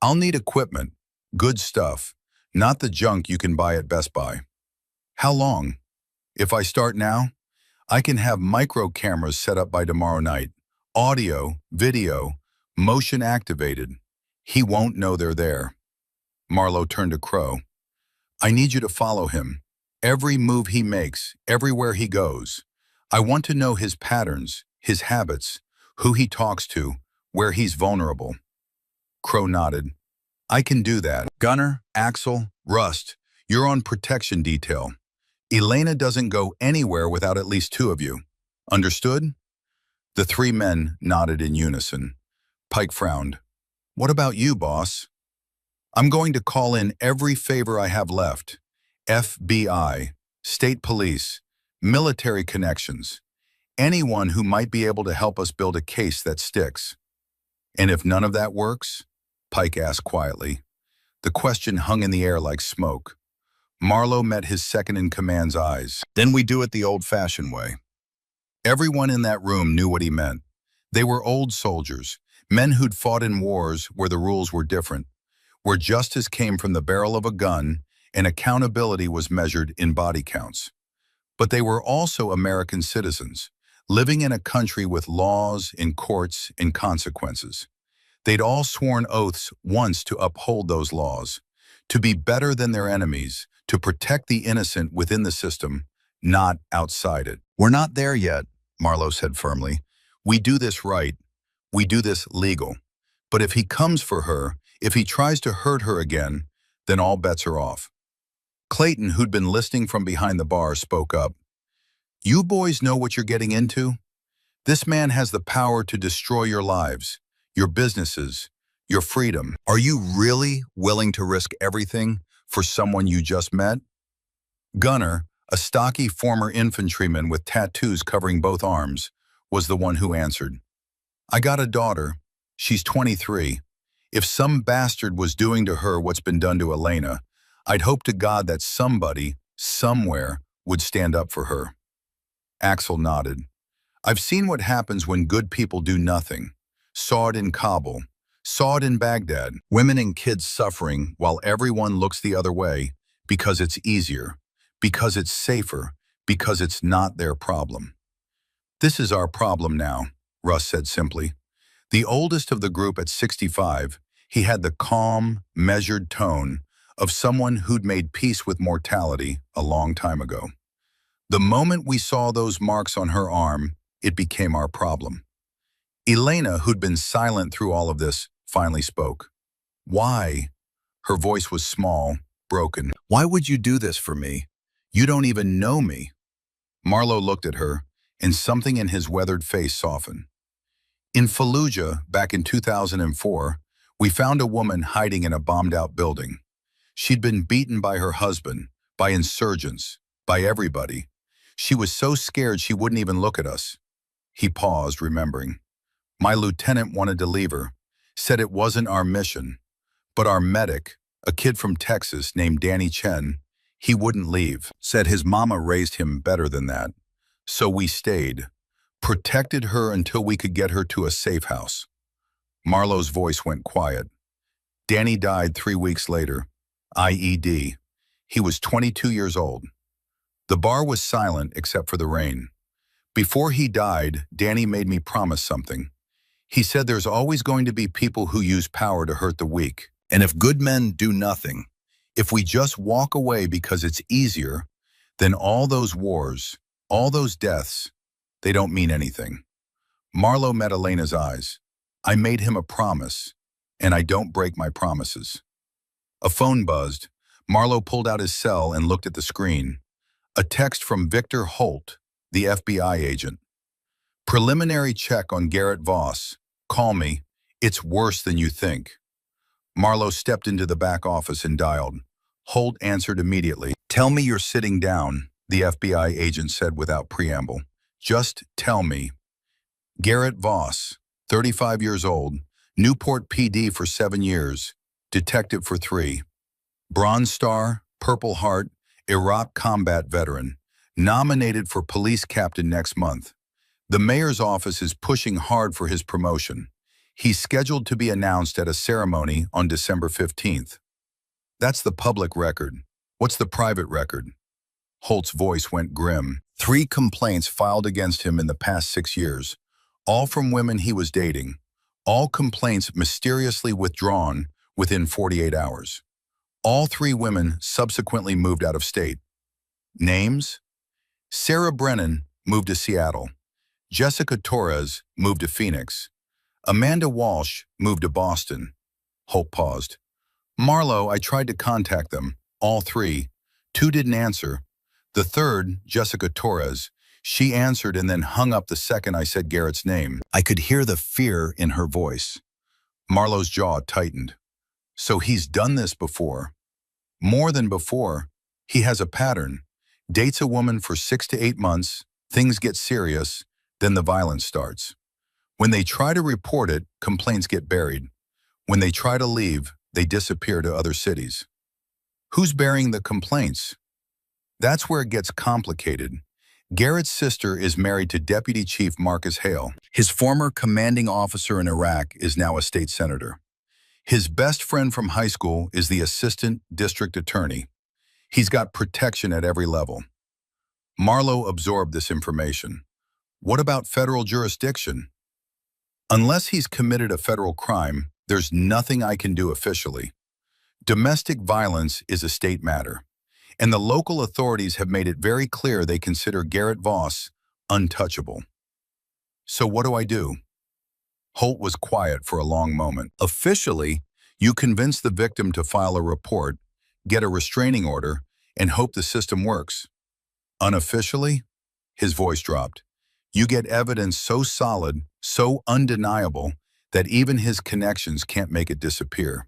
I'll need equipment, good stuff, not the junk you can buy at Best Buy. How long? If I start now, I can have micro cameras set up by tomorrow night. Audio, video, motion activated. He won't know they're there. Marlowe turned to Crow. I need you to follow him. Every move he makes, everywhere he goes. I want to know his patterns, his habits, who he talks to, where he's vulnerable. Crow nodded. I can do that. Gunner, Axel, Rust, you're on protection detail. Elena doesn't go anywhere without at least 2 of you. Understood? The 3 men nodded in unison. Pike frowned. What about you, boss? I'm going to call in every favor I have left. FBI, state police, military connections, anyone who might be able to help us build a case that sticks. And if none of that works? Pike asked quietly. The question hung in the air like smoke. Marlowe met his second-in-command's eyes. Then we do it the old-fashioned way. Everyone in that room knew what he meant. They were old soldiers, men who'd fought in wars where the rules were different, where justice came from the barrel of a gun and accountability was measured in body counts. But they were also American citizens, living in a country with laws, in courts, and consequences. They'd all sworn oaths once to uphold those laws, to be better than their enemies, to protect the innocent within the system, not outside it. We're not there yet, Marlowe said firmly. We do this right. We do this legal. But if he comes for her, if he tries to hurt her again, then all bets are off. Clayton, who'd been listening from behind the bar, spoke up. You boys know what you're getting into? This man has the power to destroy your lives, your businesses, your freedom. Are you really willing to risk everything for someone you just met? Gunner, a stocky former infantryman with tattoos covering both arms, was the one who answered. I got a daughter. She's 23. If some bastard was doing to her what's been done to Elena, I'd hope to God that somebody, somewhere, would stand up for her. Axel nodded. I've seen what happens when good people do nothing. Saw it in Kabul. Saw it in Baghdad. Women and kids suffering while everyone looks the other way because it's easier, because it's safer, because it's not their problem. This is our problem now, Russ said simply. The oldest of the group at 65, he had the calm, measured tone of someone who'd made peace with mortality a long time ago. The moment we saw those marks on her arm, it became our problem. Elena, who'd been silent through all of this, finally spoke. Why? Her voice was small, broken. Why would you do this for me? You don't even know me. Marlowe looked at her, and something in his weathered face softened. In Fallujah, back in 2004, we found a woman hiding in a bombed-out building. She'd been beaten by her husband, by insurgents, by everybody. She was so scared she wouldn't even look at us. He paused, remembering. My lieutenant wanted to leave her, said it wasn't our mission. But our medic, a kid from Texas named Danny Chen, he wouldn't leave, said his mama raised him better than that. So we stayed, protected her until we could get her to a safe house. Marlowe's voice went quiet. Danny died 3 weeks later, IED. He was 22 years old. The bar was silent except for the rain. Before he died, Danny made me promise something. He said there's always going to be people who use power to hurt the weak. And if good men do nothing, if we just walk away because it's easier, then all those wars, all those deaths, they don't mean anything. Marlowe met Elena's eyes. I made him a promise, and I don't break my promises. A phone buzzed. Marlowe pulled out his cell and looked at the screen. A text from Victor Holt, the FBI agent. Preliminary check on Garrett Voss. Call me. It's worse than you think. Marlowe stepped into the back office and dialed. Holt answered immediately. Tell me you're sitting down, the FBI agent said without preamble. Just tell me. Garrett Voss, 35 years old, Newport PD for 7 years, detective for 3. Bronze Star, Purple Heart, Iraq combat veteran, nominated for police captain next month. The mayor's office is pushing hard for his promotion. He's scheduled to be announced at a ceremony on December 15th. That's the public record. What's the private record? Holt's voice went grim. 3 complaints filed against him in the past 6 years, all from women he was dating. All complaints mysteriously withdrawn within 48 hours. All 3 women subsequently moved out of state. Names? Sarah Brennan moved to Seattle. Jessica Torres moved to Phoenix. Amanda Walsh moved to Boston. Holt paused. Marlo, I tried to contact them, all 3. 2 didn't answer. The third, Jessica Torres, she answered and then hung up the second I said Garrett's name. I could hear the fear in her voice. Marlo's jaw tightened. So he's done this before. More than before. He has a pattern. Dates a woman for 6 to 8 months, things get serious, then the violence starts. When they try to report it, complaints get buried. When they try to leave, they disappear to other cities. Who's bearing the complaints? That's where it gets complicated. Garrett's sister is married to Deputy Chief Marcus Hale. His former commanding officer in Iraq is now a state senator. His best friend from high school is the assistant district attorney. He's got protection at every level. Marlo absorbed this information. What about federal jurisdiction? Unless he's committed a federal crime, there's nothing I can do officially. Domestic violence is a state matter, and the local authorities have made it very clear they consider Garrett Voss untouchable. So what do I do? Holt was quiet for a long moment. Officially, you convince the victim to file a report, get a restraining order, and hope the system works. Unofficially, his voice dropped. You get evidence so solid, so undeniable, that even his connections can't make it disappear.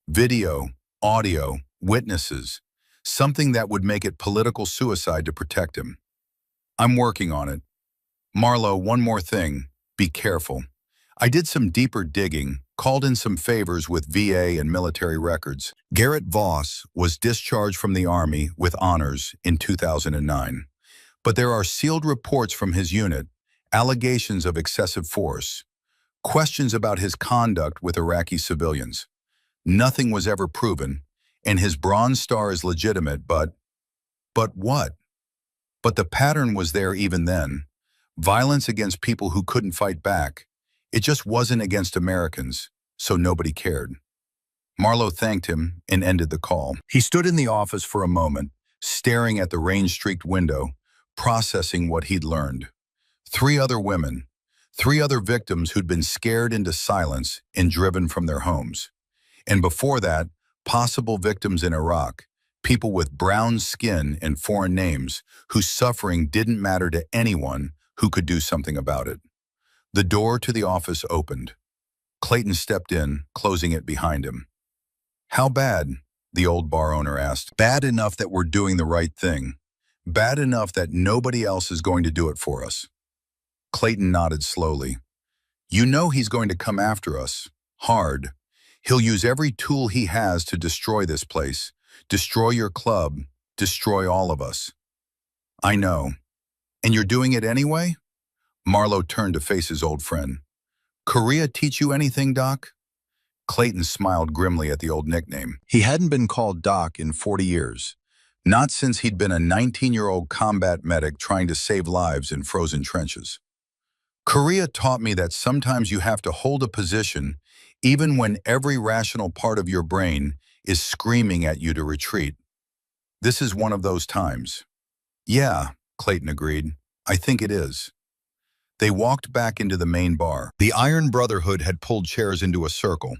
Video, audio, witnesses, something that would make it political suicide to protect him. I'm working on it. Marlo, one more thing. Be careful. I did some deeper digging, called in some favors with VA and military records. Garrett Voss was discharged from the Army with honors in 2009. But there are sealed reports from his unit, allegations of excessive force, questions about his conduct with Iraqi civilians. Nothing was ever proven, and his Bronze Star is legitimate, but what? But the pattern was there even then. Violence against people who couldn't fight back. It just wasn't against Americans, so nobody cared. Marlo thanked him and ended the call. He stood in the office for a moment, staring at the rain-streaked window, processing what he'd learned. 3 other women, 3 other victims who'd been scared into silence and driven from their homes. And before that, possible victims in Iraq, people with brown skin and foreign names whose suffering didn't matter to anyone who could do something about it. The door to the office opened. Clayton stepped in, closing it behind him. How bad? The old bar owner asked. Bad enough that we're doing the right thing. Bad enough that nobody else is going to do it for us. Clayton nodded slowly. You know he's going to come after us. Hard. He'll use every tool he has to destroy this place, destroy your club, destroy all of us. I know. And you're doing it anyway? Marlo turned to face his old friend. Korea teach you anything, Doc? Clayton smiled grimly at the old nickname. He hadn't been called Doc in 40 years. Not since he'd been a 19-year-old combat medic trying to save lives in frozen trenches. Korea taught me that sometimes you have to hold a position even when every rational part of your brain is screaming at you to retreat. This is one of those times. Yeah, Clayton agreed. I think it is. They walked back into the main bar. The Iron Brotherhood had pulled chairs into a circle,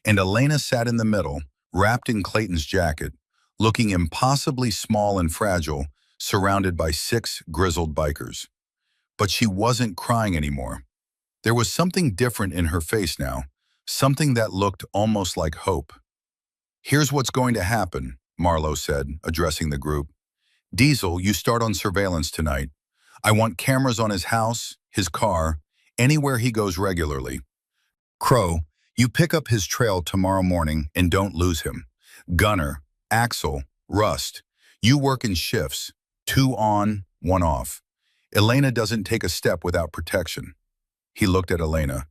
and Elena sat in the middle, wrapped in Clayton's jacket, looking impossibly small and fragile, surrounded by 6 grizzled bikers. But she wasn't crying anymore. There was something different in her face now, something that looked almost like hope. Here's what's going to happen, Marlo said, addressing the group. Diesel, you start on surveillance tonight. I want cameras on his house, his car, anywhere he goes regularly. Crow, you pick up his trail tomorrow morning and don't lose him. Gunner, Axel, Rust, you work in shifts, 2 on, 1 off. Elena doesn't take a step without protection. He looked at Elena.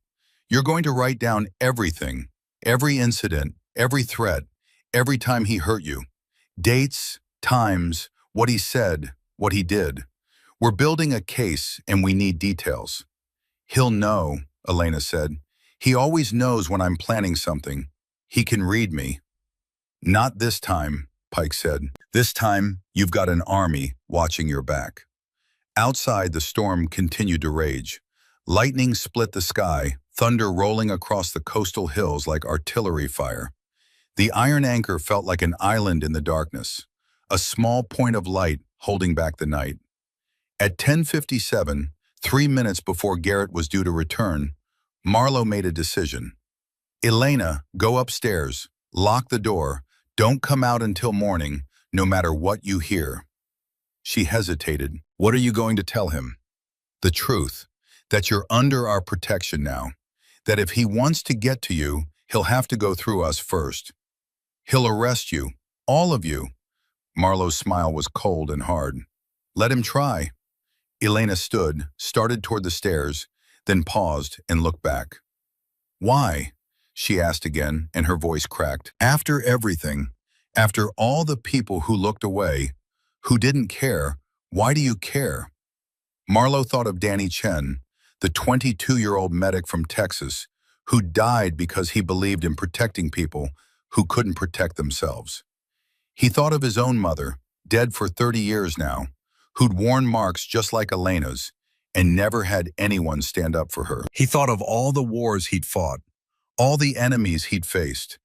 You're going to write down everything, every incident, every threat, every time he hurt you. Dates, times, what he said, what he did. We're building a case and we need details. He'll know, Elena said. He always knows when I'm planning something. He can read me. Not this time, Pike said. This time, you've got an army watching your back. Outside, the storm continued to rage. Lightning split the sky, thunder rolling across the coastal hills like artillery fire. The iron anchor felt like an island in the darkness, a small point of light holding back the night. At 10:57, 3 minutes before Garrett was due to return, Marlowe made a decision. Elena, go upstairs, lock the door, don't come out until morning, no matter what you hear. She hesitated. What are you going to tell him? The truth, that you're under our protection now, that if he wants to get to you, he'll have to go through us first. He'll arrest you, all of you. Marlowe's smile was cold and hard. Let him try. Elena stood, started toward the stairs, then paused and looked back. Why? She asked again, and her voice cracked. After everything, after all the people who looked away, who didn't care, why do you care? Marlowe thought of Danny Chen, the 22-year-old medic from Texas, who died because he believed in protecting people who couldn't protect themselves. He thought of his own mother, dead for 30 years now, who'd worn marks just like Elena's, and never had anyone stand up for her. He thought of all the wars he'd fought, all the enemies he'd faced,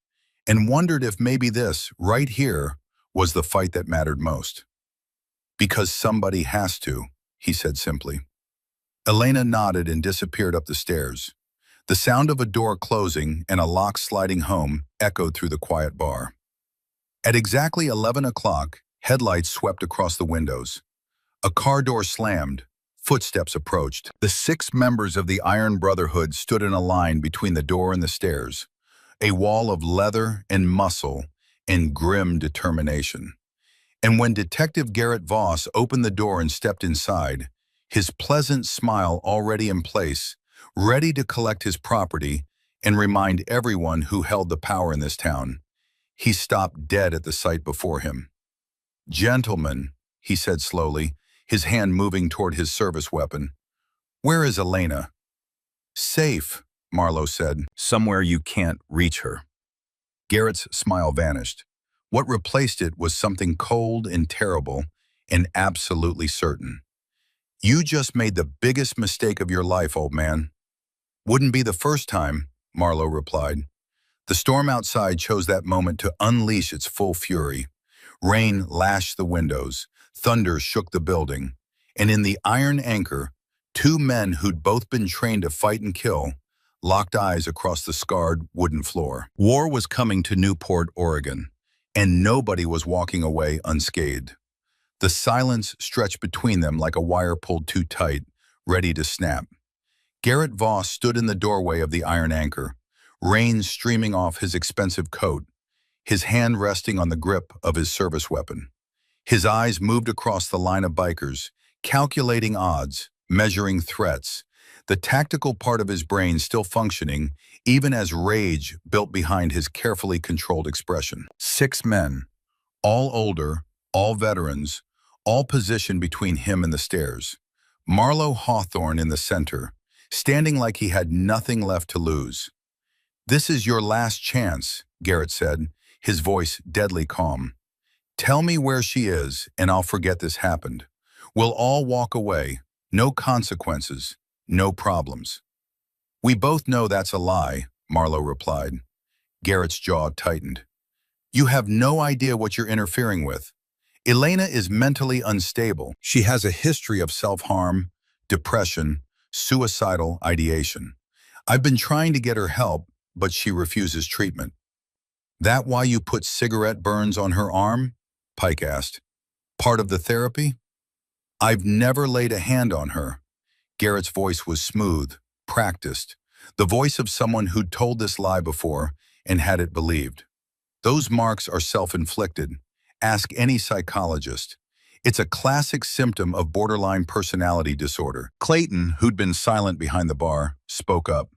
and wondered if maybe this, right here, was the fight that mattered most. Because somebody has to, he said simply. Elena nodded and disappeared up the stairs. The sound of a door closing and a lock sliding home echoed through the quiet bar. At exactly 11 o'clock, headlights swept across the windows. A car door slammed. Footsteps approached. The 6 members of the Iron Brotherhood stood in a line between the door and the stairs, a wall of leather and muscle and grim determination. And when Detective Garrett Voss opened the door and stepped inside, his pleasant smile already in place, ready to collect his property and remind everyone who held the power in this town, he stopped dead at the sight before him. Gentlemen, he said slowly, his hand moving toward his service weapon. Where is Elena? Safe, Marlowe said. Somewhere you can't reach her. Garrett's smile vanished. What replaced it was something cold and terrible and absolutely certain. You just made the biggest mistake of your life, old man. Wouldn't be the first time, Marlowe replied. The storm outside chose that moment to unleash its full fury. Rain lashed the windows, thunder shook the building, and in the iron anchor, 2 men who'd both been trained to fight and kill locked eyes across the scarred wooden floor. War was coming to Newport, Oregon, and nobody was walking away unscathed. The silence stretched between them like a wire pulled too tight, ready to snap. Garrett Voss stood in the doorway of the iron anchor, rain streaming off his expensive coat, his hand resting on the grip of his service weapon. His eyes moved across the line of bikers, calculating odds, measuring threats, the tactical part of his brain still functioning, even as rage built behind his carefully controlled expression. 6 men, all older, all veterans, all positioned between him and the stairs. Marlowe Hawthorne in the center, standing like he had nothing left to lose. This is your last chance, Garrett said, his voice deadly calm. Tell me where she is, and I'll forget this happened. We'll all walk away. No consequences. No problems. We both know that's a lie, Marlowe replied. Garrett's jaw tightened. You have no idea what you're interfering with. Elena is mentally unstable. She has a history of self-harm, depression, suicidal ideation. I've been trying to get her help, but she refuses treatment. That why you put cigarette burns on her arm? Pike asked. Part of the therapy? I've never laid a hand on her. Garrett's voice was smooth, practiced, the voice of someone who'd told this lie before and had it believed. Those marks are self-inflicted. Ask any psychologist. It's a classic symptom of borderline personality disorder. Clayton, who'd been silent behind the bar, spoke up.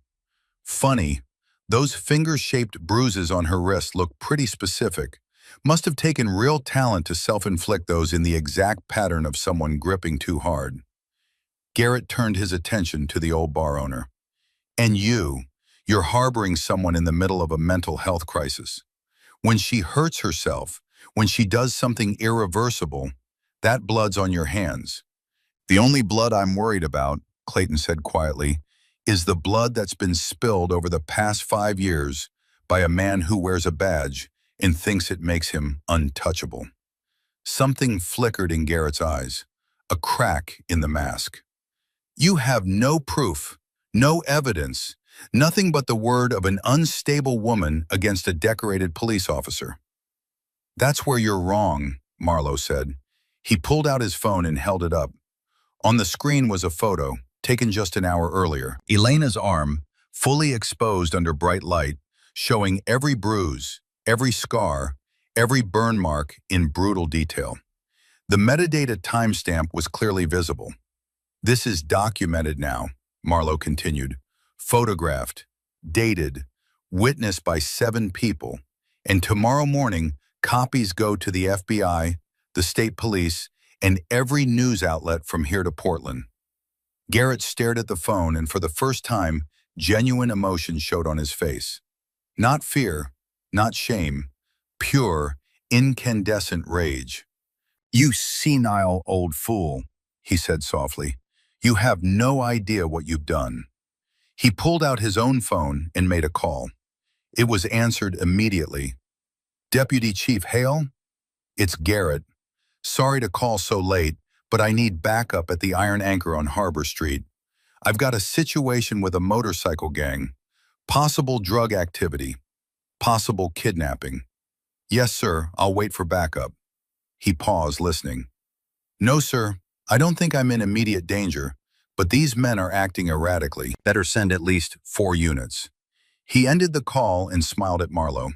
Funny, those finger-shaped bruises on her wrist look pretty specific. Must have taken real talent to self-inflict those in the exact pattern of someone gripping too hard. Garrett turned his attention to the old bar owner. And you're harboring someone in the middle of a mental health crisis. When she hurts herself, when she does something irreversible, that blood's on your hands. The only blood I'm worried about, Clayton said quietly, is the blood that's been spilled over the past 5 years by a man who wears a badge and thinks it makes him untouchable. Something flickered in Garrett's eyes, a crack in the mask. You have no proof, no evidence, nothing but the word of an unstable woman against a decorated police officer. That's where you're wrong, Marlowe said. He pulled out his phone and held it up. On the screen was a photo, taken just an hour earlier. Elena's arm, fully exposed under bright light, showing every bruise, every scar, every burn mark in brutal detail. The metadata timestamp was clearly visible. This is documented now, Marlowe continued. Photographed, dated, witnessed by 7 people, and tomorrow morning, copies go to the FBI, the state police, and every news outlet from here to Portland. Garrett stared at the phone, and for the first time, genuine emotion showed on his face. Not fear, not shame, pure, incandescent rage. You senile old fool, he said softly. You have no idea what you've done. He pulled out his own phone and made a call. It was answered immediately. Deputy Chief Hale? It's Garrett. Sorry to call so late, but I need backup at the Iron Anchor on Harbor Street. I've got a situation with a motorcycle gang. Possible drug activity. Possible kidnapping. Yes, sir, I'll wait for backup. He paused, listening. No, sir, I don't think I'm in immediate danger, but these men are acting erratically. Better send at least 4 units. He ended the call and smiled at Marlowe.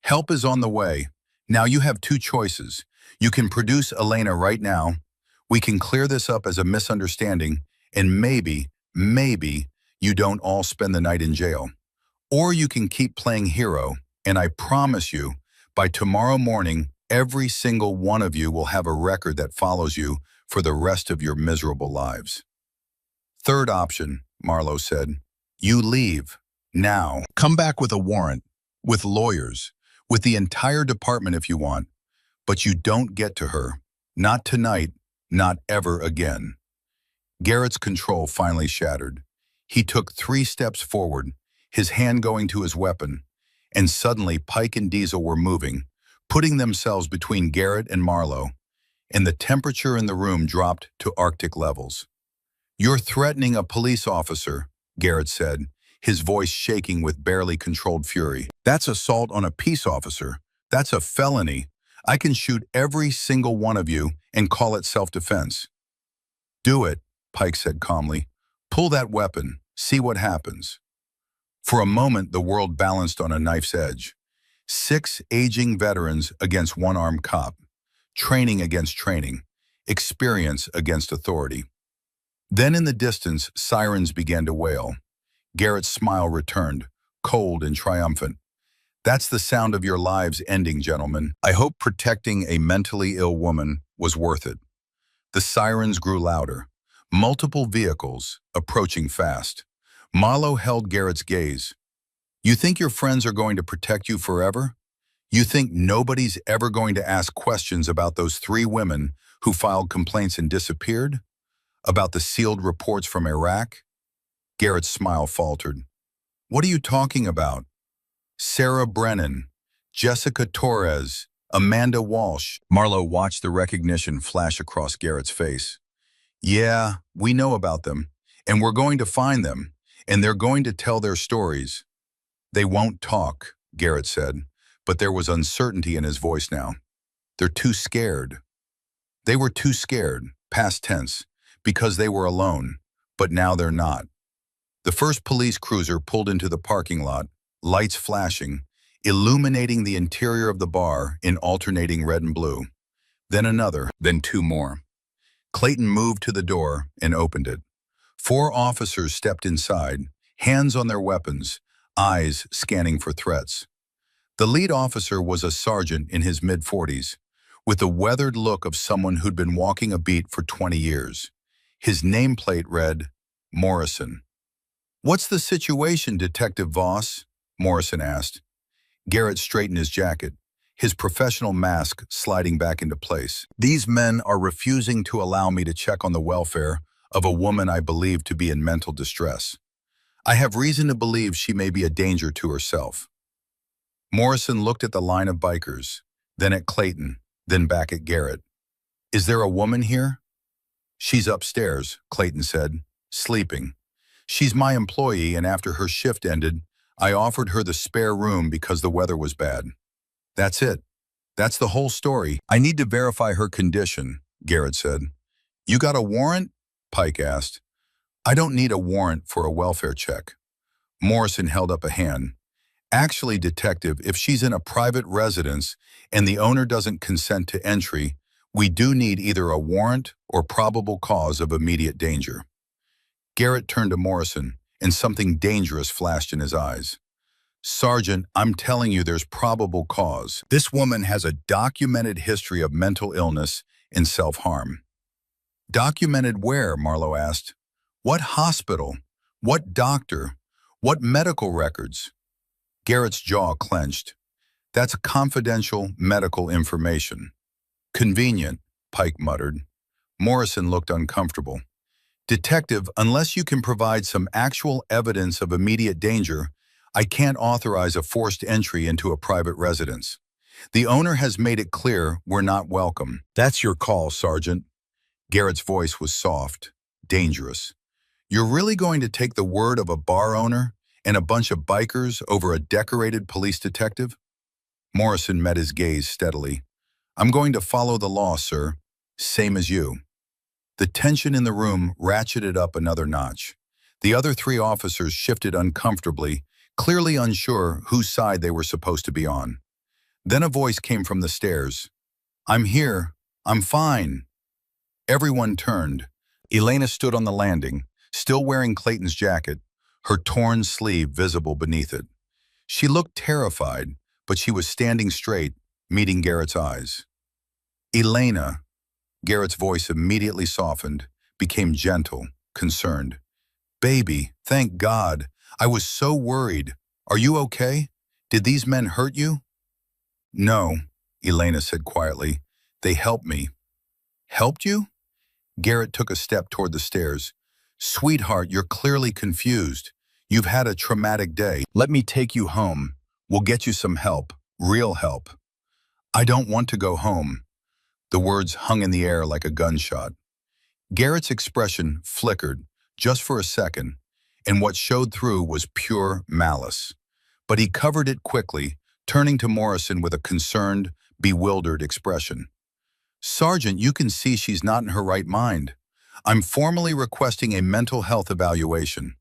Help is on the way. Now you have 2 choices. You can produce Elena right now. We can clear this up as a misunderstanding, and maybe you don't all spend the night in jail. Or you can keep playing hero, and I promise you, by tomorrow morning, every single one of you will have a record that follows you for the rest of your miserable lives. Third option, Marlowe said. You leave. Now. Come back with a warrant, with lawyers, with the entire department if you want. But you don't get to her. Not tonight, not ever again. Garrett's control finally shattered. He took 3 steps forward, his hand going to his weapon, and suddenly Pike and Diesel were moving, putting themselves between Garrett and Marlowe, and the temperature in the room dropped to Arctic levels. You're threatening a police officer, Garrett said, his voice shaking with barely controlled fury. That's assault on a peace officer. That's a felony. I can shoot every single one of you and call it self-defense. Do it, Pike said calmly. Pull that weapon. See what happens. For a moment, the world balanced on a knife's edge. 6 aging veterans against 1 armed cop. Training against training. Experience against authority. Then in the distance, sirens began to wail. Garrett's smile returned, cold and triumphant. That's the sound of your lives ending, gentlemen. I hope protecting a mentally ill woman was worth it. The sirens grew louder. Multiple vehicles, approaching fast. Marlowe held Garrett's gaze. You think your friends are going to protect you forever? You think nobody's ever going to ask questions about those 3 women who filed complaints and disappeared? About the sealed reports from Iraq? Garrett's smile faltered. What are you talking about? Sarah Brennan, Jessica Torres, Amanda Walsh. Marlowe watched the recognition flash across Garrett's face. Yeah, we know about them, and we're going to find them, and they're going to tell their stories. They won't talk, Garrett said, but there was uncertainty in his voice now. They're too scared. They were too scared, past tense, because they were alone, but now they're not. The first police cruiser pulled into the parking lot, lights flashing, illuminating the interior of the bar in alternating red and blue. then another, then two more. Clayton moved to the door and opened it. Four officers stepped inside, hands on their weapons, eyes scanning for threats. The lead officer was a sergeant in his mid-40s, with the weathered look of someone who'd been walking a beat for 20 years. His nameplate read, Morrison. "What's the situation, Detective Voss?" Morrison asked. Garrett straightened his jacket, his professional mask sliding back into place. "These men are refusing to allow me to check on the welfare of a woman I believe to be in mental distress. I have reason to believe she may be a danger to herself." Morrison looked at the line of bikers, then at Clayton, then back at Garrett. "Is there a woman here?" "She's upstairs," Clayton said, "sleeping. She's my employee, and after her shift ended, I offered her the spare room because the weather was bad. That's it. That's the whole story. I need to verify her condition," Garrett said. "You got a warrant?" Pike asked. "I don't need a warrant for a welfare check." Morrison held up a hand. "Actually, Detective, if she's in a private residence and the owner doesn't consent to entry, we do need either a warrant or probable cause of immediate danger." Garrett turned to Morrison, and something dangerous flashed in his eyes. "Sergeant, I'm telling you there's probable cause. This woman has a documented history of mental illness and self-harm." "Documented where?" Marlowe asked. "What hospital? What doctor? What medical records?" Garrett's jaw clenched. "That's confidential medical information." "Convenient," Pike muttered. Morrison looked uncomfortable. "Detective, unless you can provide some actual evidence of immediate danger, I can't authorize a forced entry into a private residence. The owner has made it clear we're not welcome." "That's your call, Sergeant." Garrett's voice was soft, dangerous. "You're really going to take the word of a bar owner and a bunch of bikers over a decorated police detective?" Morrison met his gaze steadily. "I'm going to follow the law, sir. Same as you." The tension in the room ratcheted up another notch. The other three officers shifted uncomfortably, clearly unsure whose side they were supposed to be on. Then a voice came from the stairs. "I'm here. I'm fine." Everyone turned. Elena stood on the landing, still wearing Clayton's jacket, her torn sleeve visible beneath it. She looked terrified, but she was standing straight, meeting Garrett's eyes. "Elena." Garrett's voice immediately softened, became gentle, concerned. "Baby, thank God. I was so worried. Are you okay? Did these men hurt you?" "No," Elena said quietly. "They helped me." "Helped you?" Garrett took a step toward the stairs. "Sweetheart, you're clearly confused. You've had a traumatic day. Let me take you home. We'll get you some help, real help." "I don't want to go home." The words hung in the air like a gunshot. Garrett's expression flickered, just for a second, and what showed through was pure malice. But he covered it quickly, turning to Morrison with a concerned, bewildered expression. "Sergeant, you can see she's not in her right mind. I'm formally requesting a mental health evaluation.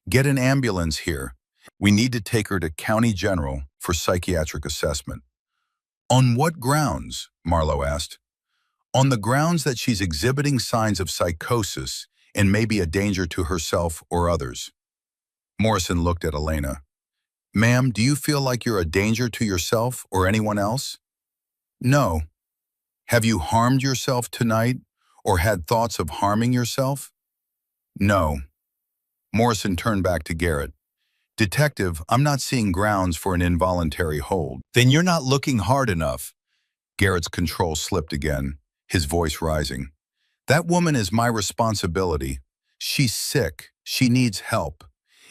Get an ambulance here. We need to take her to County General for psychiatric assessment." "On what grounds?" Marlowe asked. "On the grounds that she's exhibiting signs of psychosis and may be a danger to herself or others." Morrison looked at Elena. "Ma'am, do you feel like you're a danger to yourself or anyone else?" "No." "Have you harmed yourself tonight or had thoughts of harming yourself?" "No." Morrison turned back to Garrett. "Detective, I'm not seeing grounds for an involuntary hold." "Then you're not looking hard enough." Garrett's control slipped again, his voice rising. "That woman is my responsibility. She's sick. She needs help.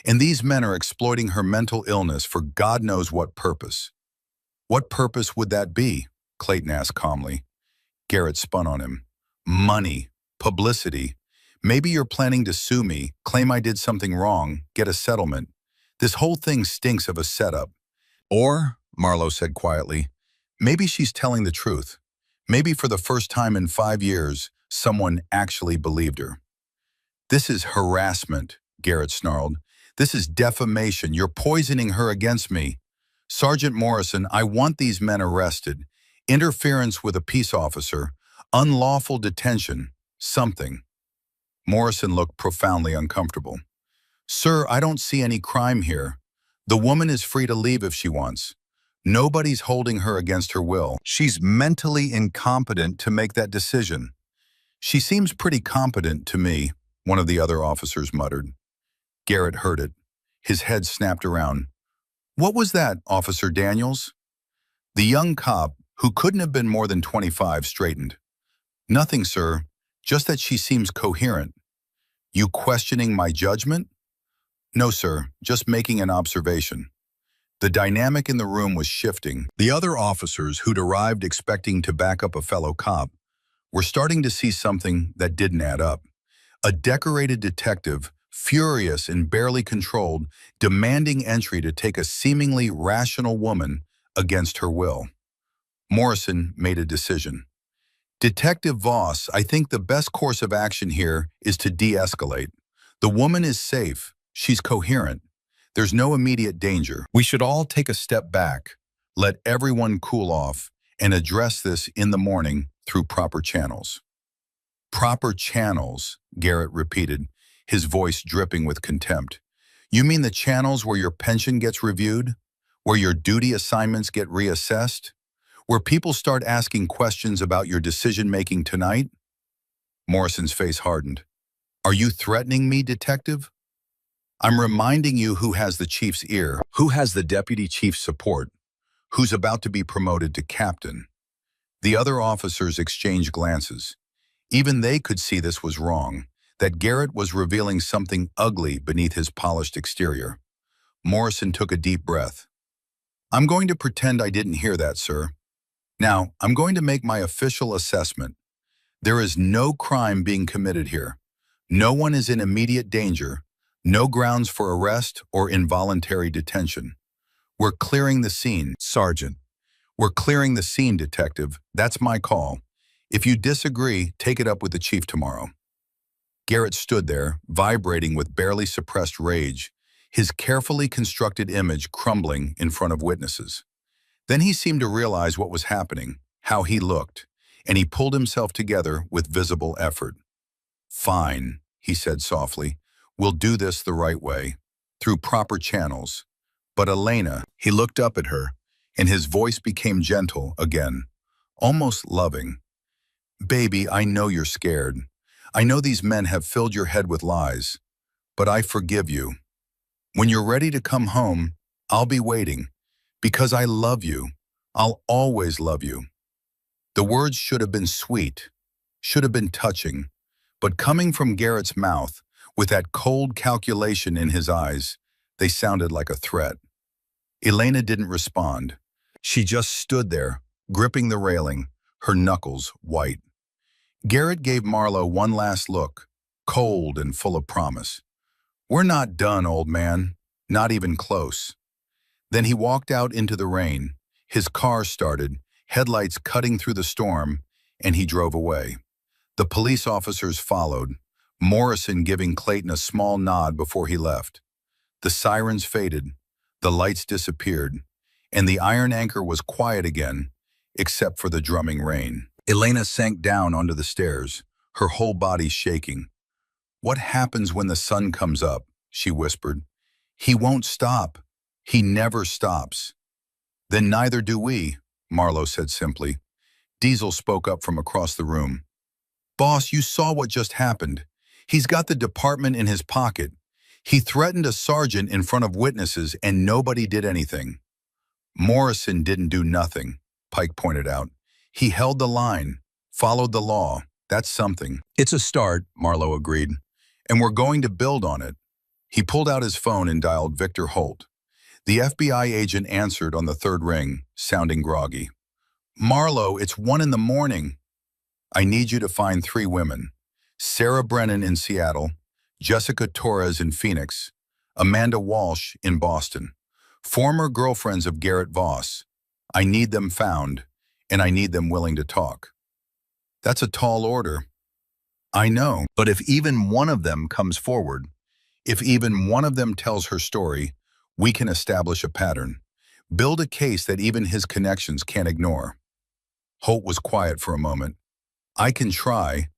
And these men are exploiting her mental illness for God knows what purpose." "What purpose would that be?" Clayton asked calmly. Garrett spun on him. "Money. Publicity. Maybe you're planning to sue me, claim I did something wrong, get a settlement. This whole thing stinks of a setup." "Or," Marlowe said quietly, "maybe she's telling the truth. Maybe for the first time in 5 years, someone actually believed her." "This is harassment," Garrett snarled. "This is defamation. You're poisoning her against me. Sergeant Morrison, I want these men arrested. Interference with a peace officer, Unlawful detention. Something. Morrison looked profoundly uncomfortable. Sir, I don't see any crime here. The woman is free to leave if she wants. Nobody's holding her against her will. She's mentally incompetent to make that decision. She seems pretty competent to me, one of the other officers muttered. Garrett heard it. His head snapped around. What was that, Officer Daniels? The young cop, who couldn't have been more than 25, straightened. Nothing, sir. Just that she seems coherent. You questioning my judgment? No, sir. Just making an observation. The dynamic in the room was shifting. The other officers who'd arrived expecting to back up a fellow cop were starting to see something that didn't add up. A decorated detective, furious and barely controlled, demanding entry to take a seemingly rational woman against her will. Morrison made a decision. Detective Voss, I think the best course of action here is to de-escalate. The woman is safe. She's coherent. There's no immediate danger. We should all take a step back, let everyone cool off, and address this in the morning through proper channels. Proper channels, Garrett repeated, his voice dripping with contempt. You mean the channels where your pension gets reviewed? Where your duty assignments get reassessed? Where people start asking questions about your decision-making tonight? Morrison's face hardened. Are you threatening me, detective? I'm reminding you who has the chief's ear, who has the deputy chief's support, who's about to be promoted to captain. The other officers exchanged glances. Even they could see this was wrong, that Garrett was revealing something ugly beneath his polished exterior. Morrison took a deep breath. I'm going to pretend I didn't hear that, sir. Now, I'm going to make my official assessment. There is no crime being committed here. No one is in immediate danger. No grounds for arrest or involuntary detention. We're clearing the scene, Sergeant. We're clearing the scene, Detective. That's my call. If you disagree, take it up with the chief tomorrow. Garrett stood there, vibrating with barely suppressed rage, his carefully constructed image crumbling in front of witnesses. Then he seemed to realize what was happening, how he looked, and he pulled himself together with visible effort. Fine, he said softly. We'll do this the right way, through proper channels. But Elena, he looked up at her, and his voice became gentle again, almost loving. Baby, I know you're scared. I know these men have filled your head with lies, but I forgive you. When you're ready to come home, I'll be waiting, because I love you. I'll always love you. The words should have been sweet, should have been touching, but coming from Garrett's mouth, with that cold calculation in his eyes, they sounded like a threat. Elena didn't respond. She just stood there, gripping the railing, her knuckles white. Garrett gave Marlowe one last look, cold and full of promise. We're not done, old man. Not even close. Then he walked out into the rain. His car started, headlights cutting through the storm, and he drove away. The police officers followed, Morrison giving Clayton a small nod before he left. The sirens faded, the lights disappeared, and the iron anchor was quiet again, except for the drumming rain. Elena sank down onto the stairs, her whole body shaking. What happens when the sun comes up? She whispered. He won't stop. He never stops. Then neither do we, Marlowe said simply. Diesel spoke up from across the room. Boss, you saw what just happened. He's got the department in his pocket. He threatened a sergeant in front of witnesses and nobody did anything. Morrison didn't do nothing, Pike pointed out. He held the line, followed the law. That's something. It's a start, Marlowe agreed. And we're going to build on it. He pulled out his phone and dialed Victor Holt. The FBI agent answered on the third ring, sounding groggy. Marlowe, it's 1 a.m. I need you to find 3 women. Sarah Brennan in Seattle, Jessica Torres in Phoenix, Amanda Walsh in Boston. Former girlfriends of Garrett Voss. I need them found, and I need them willing to talk. That's a tall order. I know, but if even one of them comes forward, if even one of them tells her story, we can establish a pattern. Build a case that even his connections can't ignore. Holt was quiet for a moment. I can try,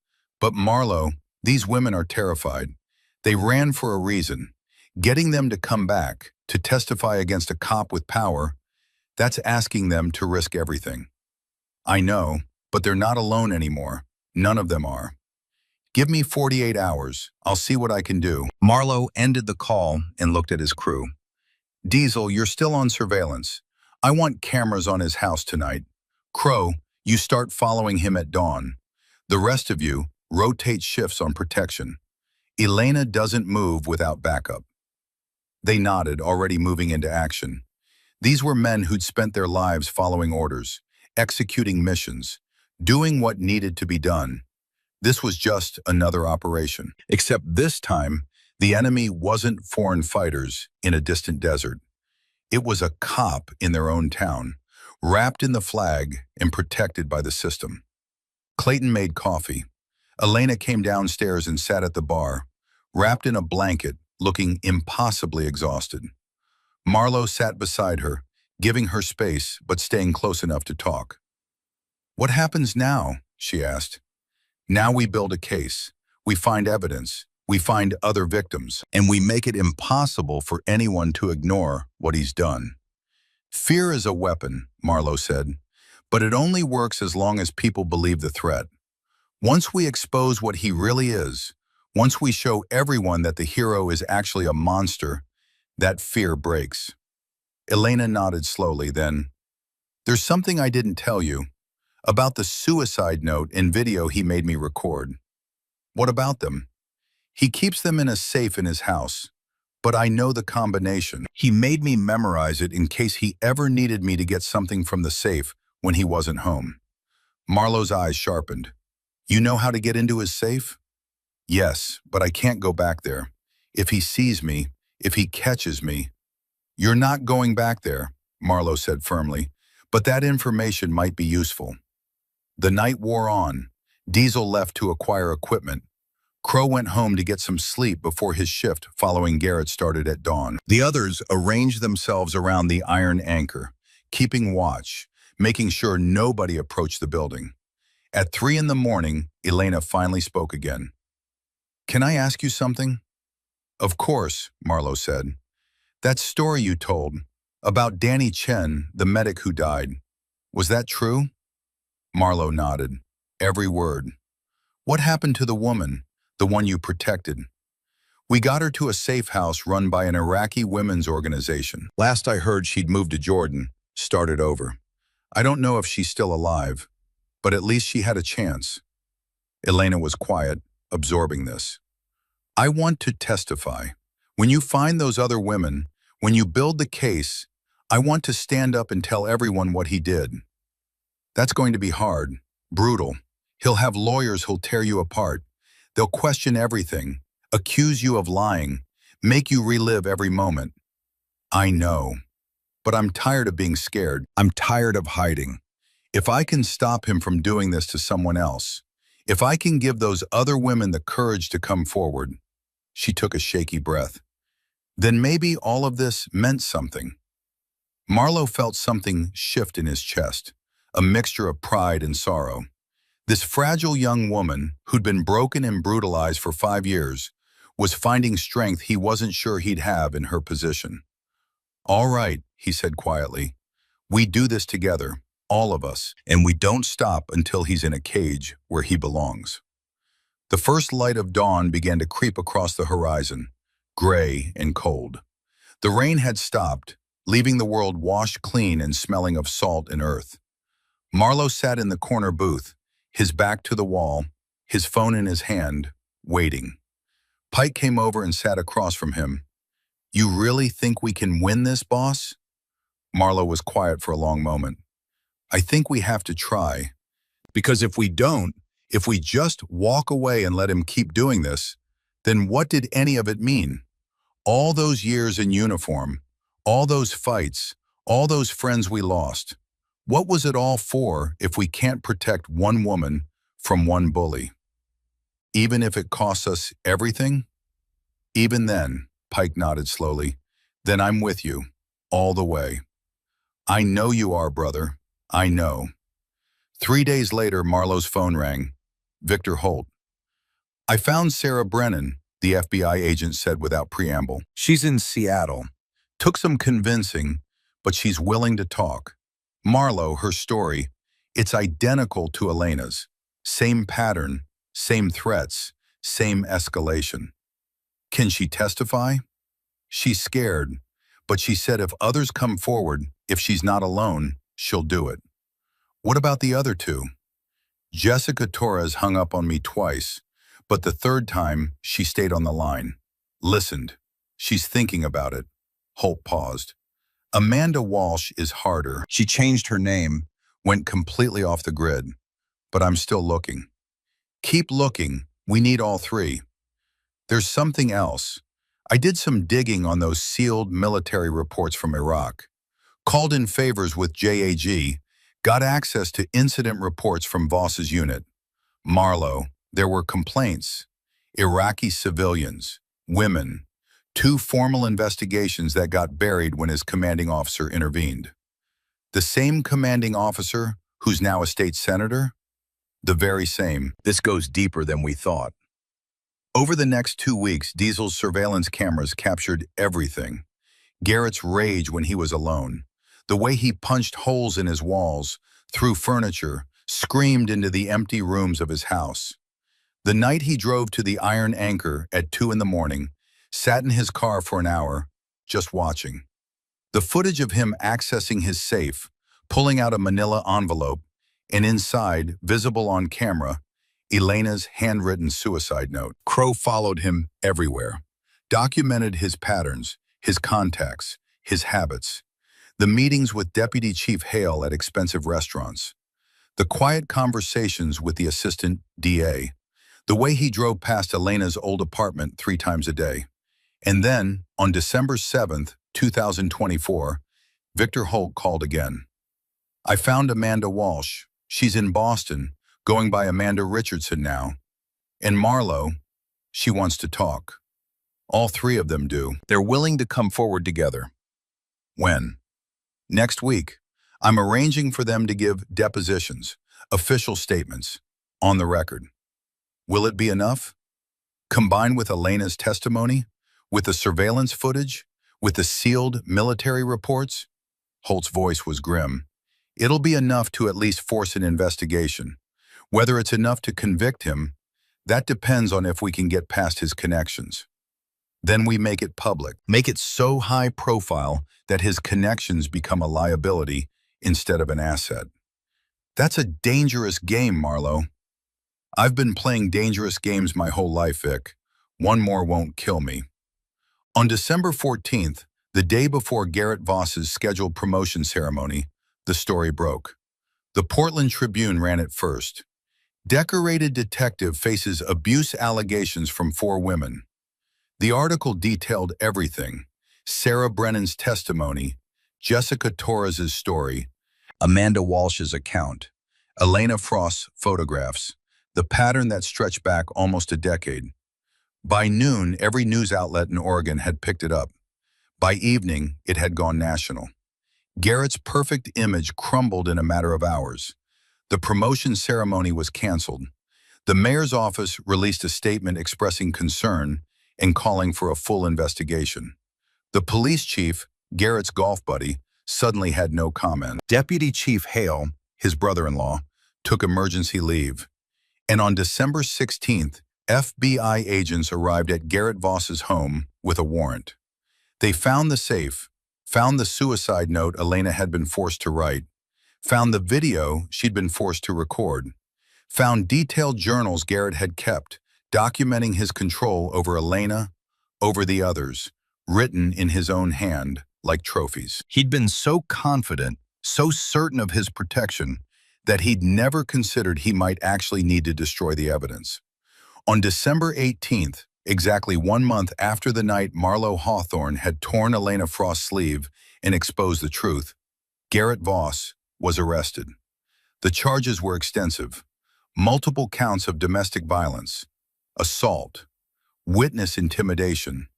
but Marlo, these women are terrified. They ran for a reason. Getting them to come back, to testify against a cop with power, that's asking them to risk everything. I know, but they're not alone anymore. None of them are. Give me 48 hours. I'll see what I can do. Marlo ended the call and looked at his crew. Diesel, you're still on surveillance. I want cameras on his house tonight. Crow, you start following him at dawn. The rest of you, rotate shifts on protection. Elena doesn't move without backup. They nodded, already moving into action. These were men who'd spent their lives following orders, executing missions, doing what needed to be done. This was just another operation. Except this time, the enemy wasn't foreign fighters in a distant desert. It was a cop in their own town, wrapped in the flag and protected by the system. Clayton made coffee. Elena came downstairs and sat at the bar, wrapped in a blanket, looking impossibly exhausted. Marlo sat beside her, giving her space but staying close enough to talk. "What happens now?" she asked. "Now we build a case. We find evidence. We find other victims. And we make it impossible for anyone to ignore what he's done." "Fear is a weapon," Marlo said, "but it only works as long as people believe the threat. Once we expose what he really is, once we show everyone that the hero is actually a monster, that fear breaks." Elena nodded slowly, then, "There's something I didn't tell you about the suicide note and video he made me record." "What about them?" "He keeps them in a safe in his house, but I know the combination. He made me memorize it in case he ever needed me to get something from the safe when he wasn't home." Marlo's eyes sharpened. "You know how to get into his safe?" "Yes, but I can't go back there. If he sees me, if he catches me—" "You're not going back there," Marlo said firmly, "but that information might be useful." The night wore on. Diesel left to acquire equipment. Crow went home to get some sleep before his shift following Garrett started at dawn. The others arranged themselves around the iron anchor, keeping watch, making sure nobody approached the building. At 3 in the morning, Elena finally spoke again. "Can I ask you something?" "Of course," Marlo said. "That story you told, about Danny Chen, the medic who died, was that true?" Marlo nodded. "Every word." "What happened to the woman, the one you protected?" "We got her to a safe house run by an Iraqi women's organization. Last I heard, she'd moved to Jordan, started over. I don't know if she's still alive, but at least she had a chance." Elena was quiet, absorbing this. "I want to testify. When you find those other women, when you build the case, I want to stand up and tell everyone what he did. That's going to be hard, brutal. He'll have lawyers who'll tear you apart. They'll question everything, accuse you of lying, make you relive every moment. I know, but I'm tired of being scared. I'm tired of hiding. If I can stop him from doing this to someone else, if I can give those other women the courage to come forward." She took a shaky breath. "Then maybe all of this meant something." Marlo felt something shift in his chest, a mixture of pride and sorrow. This fragile young woman, who'd been broken and brutalized for 5 years, was finding strength he wasn't sure he'd have in her position. "All right," he said quietly. "We do this together, all of us, and we don't stop until he's in a cage where he belongs." The first light of dawn began to creep across the horizon, gray and cold. The rain had stopped, leaving the world washed clean and smelling of salt and earth. Marlo sat in the corner booth, his back to the wall, his phone in his hand, waiting. Pike came over and sat across from him. "You really think we can win this, boss?" Marlo was quiet for a long moment. "I think we have to try. Because if we don't, if we just walk away and let him keep doing this, then what did any of it mean? All those years in uniform, all those fights, all those friends we lost. What was it all for if we can't protect one woman from one bully? Even if it costs us everything?" "Even then," Pike nodded slowly, "then I'm with you, all the way." "I know you are, brother. I know." 3 days later, Marlo's phone rang. Victor Holt. I found Sarah Brennan, the FBI agent said without preamble. She's in Seattle. Took some convincing, but she's willing to talk. Marlo, her story, it's identical to Elena's. Same pattern, same threats, same escalation. Can she testify? She's scared, but she said if others come forward, if she's not alone, she'll do it. What about the other two? Jessica Torres hung up on me twice, but the third time she stayed on the line. Listened. She's thinking about it. Holt paused. Amanda Walsh is harder. She changed her name, went completely off the grid, but I'm still looking. Keep looking. We need all three. There's something else. I did some digging on those sealed military reports from Iraq. Called in favors with JAG, got access to incident reports from Voss's unit. Marlo, there were complaints. Iraqi civilians, women, 2 formal investigations that got buried when his commanding officer intervened. The same commanding officer who's now a state senator? The very same. This goes deeper than we thought. Over the next 2 weeks, Diesel's surveillance cameras captured everything. Garrett's rage when he was alone, the way he punched holes in his walls, threw furniture, screamed into the empty rooms of his house. The night he drove to the Iron Anchor at 2 in the morning, sat in his car for an hour, just watching. The footage of him accessing his safe, pulling out a manila envelope, and inside, visible on camera, Elena's handwritten suicide note. Crow followed him everywhere, documented his patterns, his contacts, his habits, the meetings with Deputy Chief Hale at expensive restaurants, the quiet conversations with the assistant DA, the way he drove past Elena's old apartment 3 times a day. And then, on December 7th, 2024, Victor Holt called again. I found Amanda Walsh. She's in Boston, going by Amanda Richardson now. And Marlo, she wants to talk. All 3 of them do. They're willing to come forward together. When? Next week. I'm arranging for them to give depositions, official statements, on the record. Will it be enough? Combined with Elena's testimony, with the surveillance footage, with the sealed military reports? Holt's voice was grim. It'll be enough to at least force an investigation. Whether it's enough to convict him, that depends on if we can get past his connections. Then we make it public, make it so high profile that his connections become a liability instead of an asset. That's a dangerous game, Marlo. I've been playing dangerous games my whole life, Vic. One more won't kill me. On December 14th, the day before Garrett Voss's scheduled promotion ceremony, the story broke. The Portland Tribune ran it first. Decorated detective faces abuse allegations from 4 women. The article detailed everything: Sarah Brennan's testimony, Jessica Torres's story, Amanda Walsh's account, Elena Frost's photographs, the pattern that stretched back almost a decade. By noon, every news outlet in Oregon had picked it up. By evening, it had gone national. Garrett's perfect image crumbled in a matter of hours. The promotion ceremony was canceled. The mayor's office released a statement expressing concern and calling for a full investigation. The police chief, Garrett's golf buddy, suddenly had no comment. Deputy Chief Hale, his brother-in-law, took emergency leave. And on December 16th, FBI agents arrived at Garrett Voss's home with a warrant. They found the safe, found the suicide note Elena had been forced to write, found the video she'd been forced to record, found detailed journals Garrett had kept, documenting his control over Elena, over the others, written in his own hand, like trophies. He'd been so confident, so certain of his protection, that he'd never considered he might actually need to destroy the evidence. On December 18th, exactly 1 month after the night Marlo Hawthorne had torn Elena Frost's sleeve and exposed the truth, Garrett Voss was arrested. The charges were extensive: multiple counts of domestic violence, assault, witness intimidation,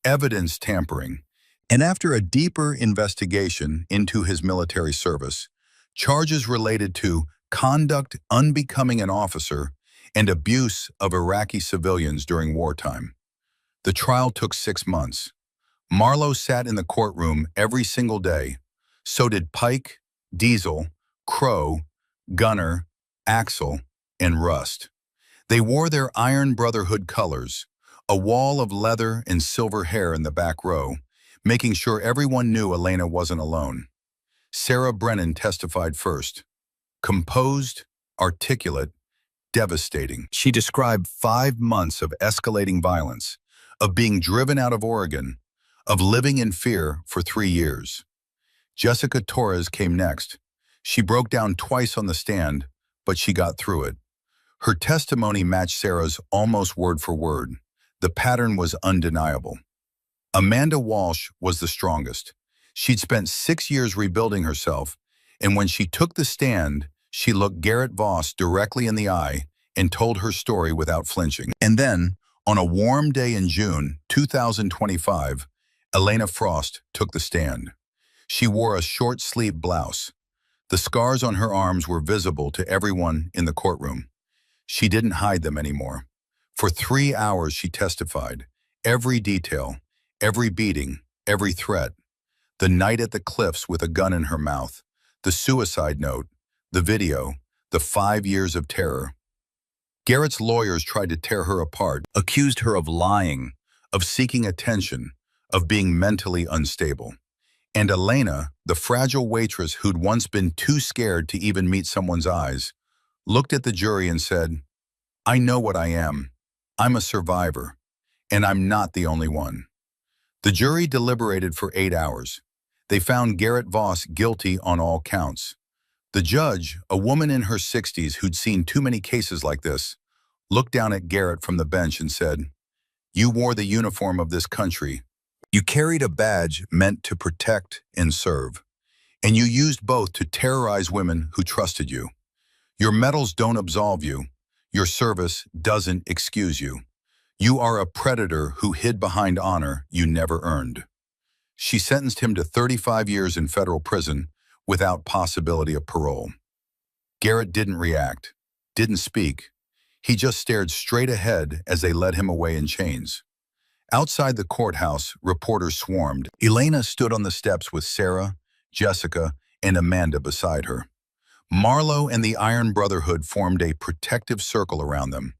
evidence tampering, and after a deeper investigation into his military service, charges related to conduct unbecoming an officer and abuse of Iraqi civilians during wartime. The trial took 6 months. Marlowe sat in the courtroom every single day. So did Pike, Diesel, Crow, Gunner, Axel, and Rust. They wore their Iron Brotherhood colors, a wall of leather and silver hair in the back row, making sure everyone knew Elena wasn't alone. Sarah Brennan testified first. Composed, articulate, devastating. She described 5 months of escalating violence, of being driven out of Oregon, of living in fear for 3 years. Jessica Torres came next. She broke down twice on the stand, but she got through it. Her testimony matched Sarah's almost word for word. The pattern was undeniable. Amanda Walsh was the strongest. She'd spent 6 years rebuilding herself, and when she took the stand, she looked Garrett Voss directly in the eye and told her story without flinching. And then, on a warm day in June 2025, Elena Frost took the stand. She wore a short-sleeved blouse. The scars on her arms were visible to everyone in the courtroom. She didn't hide them anymore. For 3 hours she testified, every detail, every beating, every threat. The night at the cliffs with a gun in her mouth, the suicide note, the video, the 5 years of terror. Garrett's lawyers tried to tear her apart, accused her of lying, of seeking attention, of being mentally unstable. And Elena, the fragile waitress who'd once been too scared to even meet someone's eyes, looked at the jury and said, "I know what I am. I'm a survivor, and I'm not the only one." The jury deliberated for 8 hours. They found Garrett Voss guilty on all counts. The judge, a woman in her 60s who'd seen too many cases like this, looked down at Garrett from the bench and said, "You wore the uniform of this country. You carried a badge meant to protect and serve, and you used both to terrorize women who trusted you. Your medals don't absolve you. Your service doesn't excuse you. You are a predator who hid behind honor you never earned." She sentenced him to 35 years in federal prison without possibility of parole. Garrett didn't react, didn't speak. He just stared straight ahead as they led him away in chains. Outside the courthouse, reporters swarmed. Elena stood on the steps with Sarah, Jessica, and Amanda beside her. Marlowe and the Iron Brotherhood formed a protective circle around them.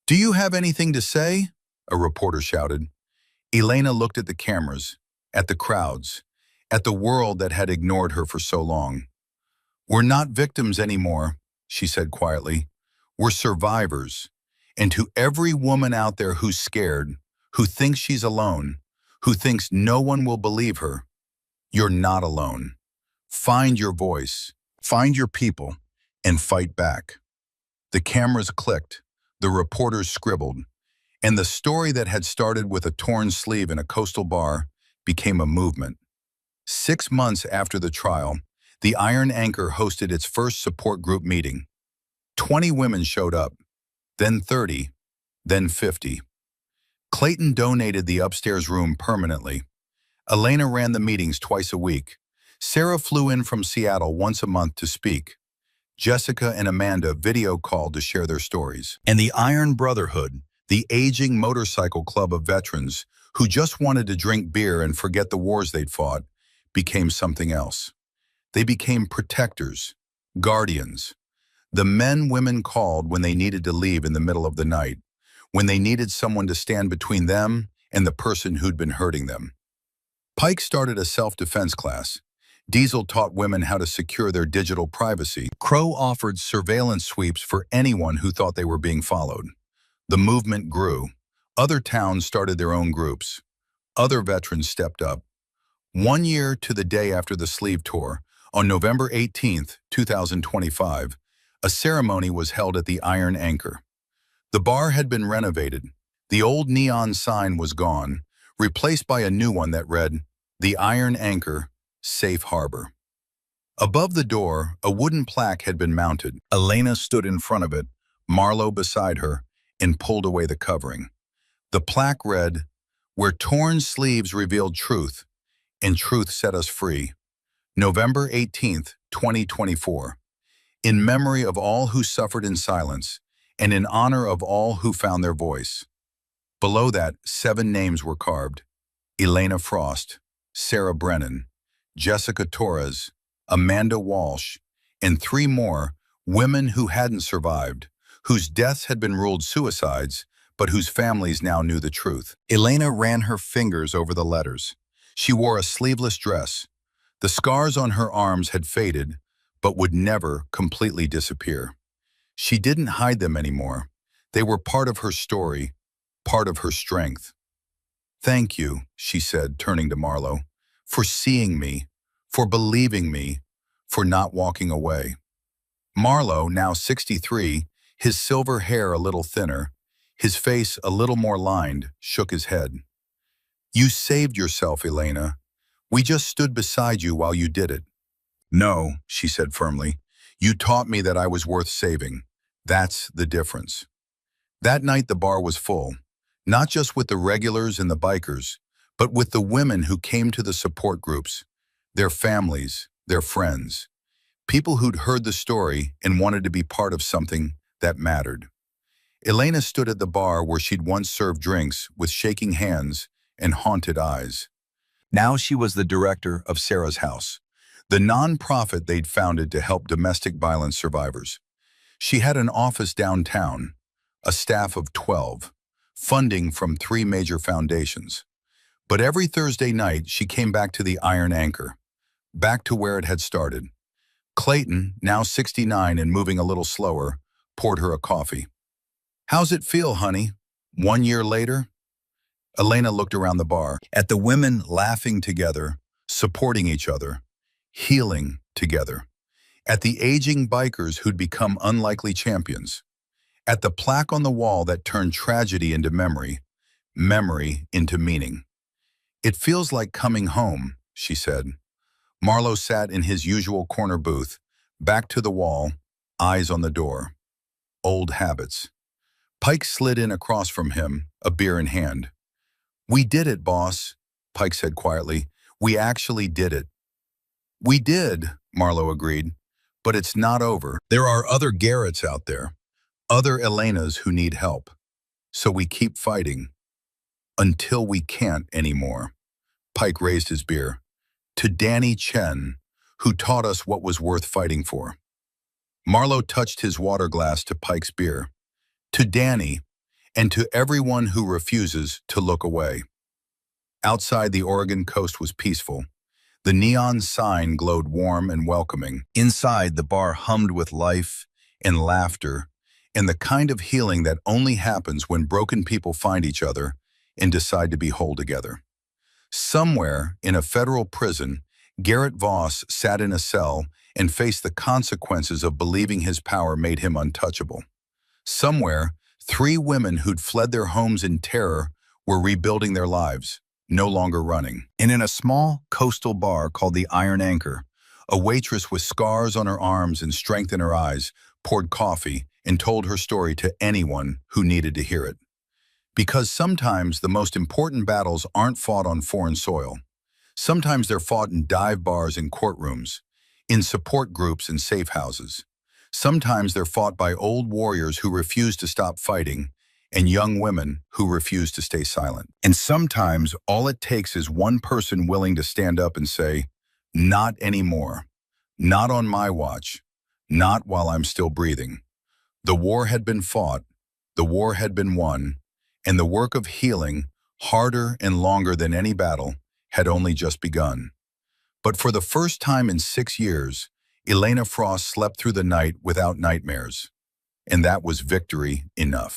"Do you have anything to say?" a reporter shouted. Elena looked at the cameras, at the crowds, at the world that had ignored her for so long. "We're not victims anymore," she said quietly. "We're survivors. And to every woman out there who's scared, who thinks she's alone, who thinks no one will believe her, you're not alone. Find your voice, find your people, and fight back." The cameras clicked, the reporters scribbled, and the story that had started with a torn sleeve in a coastal bar became a movement. 6 months after the trial, the Iron Anchor hosted its first support group meeting. 20 women showed up, then 30, then 50. Clayton donated the upstairs room permanently. Elena ran the meetings twice a week. Sarah flew in from Seattle once a month to speak. Jessica and Amanda video called to share their stories. And the Iron Brotherhood, the aging motorcycle club of veterans who just wanted to drink beer and forget the wars they'd fought, became something else. They became protectors, guardians, the men women called when they needed to leave in the middle of the night, when they needed someone to stand between them and the person who'd been hurting them. Pike started a self-defense class. Diesel taught women how to secure their digital privacy. Crow offered surveillance sweeps for anyone who thought they were being followed. The movement grew. Other towns started their own groups. Other veterans stepped up. 1 year to the day after the sleeve tour, on November 18, 2025, a ceremony was held at the Iron Anchor. The bar had been renovated. The old neon sign was gone, replaced by a new one that read, "The Iron Anchor, Safe Harbor." Above the door, a wooden plaque had been mounted. Elena stood in front of it, Marlowe beside her, and pulled away the covering. The plaque read, "Where torn sleeves revealed truth, and truth set us free. November 18, 2024. In memory of all who suffered in silence, and in honor of all who found their voice. Below that, 7 names were carved: Elena Frost, Sarah Brennan, Jessica Torres, Amanda Walsh, and 3 more, women who hadn't survived, whose deaths had been ruled suicides, but whose families now knew the truth. Elena ran her fingers over the letters. She wore a sleeveless dress. The scars on her arms had faded, but would never completely disappear. She didn't hide them anymore. They were part of her story, part of her strength. "Thank you," she said, turning to Marlowe, "for seeing me, for believing me, for not walking away." Marlowe, now 63, his silver hair a little thinner, his face a little more lined, shook his head. "You saved yourself, Elena. We just stood beside you while you did it." "No," she said firmly. "You taught me that I was worth saving. That's the difference." That night the bar was full, not just with the regulars and the bikers, but with the women who came to the support groups, their families, their friends, people who'd heard the story and wanted to be part of something that mattered. Elena stood at the bar where she'd once served drinks with shaking hands and haunted eyes. Now she was the director of Sarah's House, the non-profit they'd founded to help domestic violence survivors. She had an office downtown, a staff of 12, funding from 3 major foundations. But every Thursday night, she came back to the Iron Anchor, back to where it had started. Clayton, now 69 and moving a little slower, poured her a coffee. "How's it feel, honey? 1 year later?" Elena looked around the bar, at the women laughing together, supporting each other, healing together, at the aging bikers who'd become unlikely champions, at the plaque on the wall that turned tragedy into memory, memory into meaning. "It feels like coming home," she said. Marlowe sat in his usual corner booth, back to the wall, eyes on the door. Old habits. Pike slid in across from him, a beer in hand. "We did it, boss," Pike said quietly. "We actually did it." "We did," Marlowe agreed, "but it's not over. There are other Garretts out there, other Elenas who need help. So we keep fighting. Until we can't anymore." Pike raised his beer. "To Danny Chen, who taught us what was worth fighting for." Marlowe touched his water glass to Pike's beer. "To Danny, and to everyone who refuses to look away." Outside, the Oregon coast was peaceful. The neon sign glowed warm and welcoming. Inside, the bar hummed with life and laughter and the kind of healing that only happens when broken people find each other and decide to be whole together. Somewhere in a federal prison, Garrett Voss sat in a cell and faced the consequences of believing his power made him untouchable. Somewhere, 3 women who'd fled their homes in terror were rebuilding their lives, no longer running. And in a small coastal bar called the Iron Anchor, a waitress with scars on her arms and strength in her eyes poured coffee and told her story to anyone who needed to hear it. Because sometimes the most important battles aren't fought on foreign soil. Sometimes they're fought in dive bars and courtrooms, in support groups and safe houses. Sometimes they're fought by old warriors who refuse to stop fighting and young women who refuse to stay silent. And sometimes all it takes is one person willing to stand up and say, "Not anymore. Not on my watch. Not while I'm still breathing." The war had been fought, the war had been won, and the work of healing, harder and longer than any battle, had only just begun. But for the first time in 6 years, Elena Frost slept through the night without nightmares. And that was victory enough.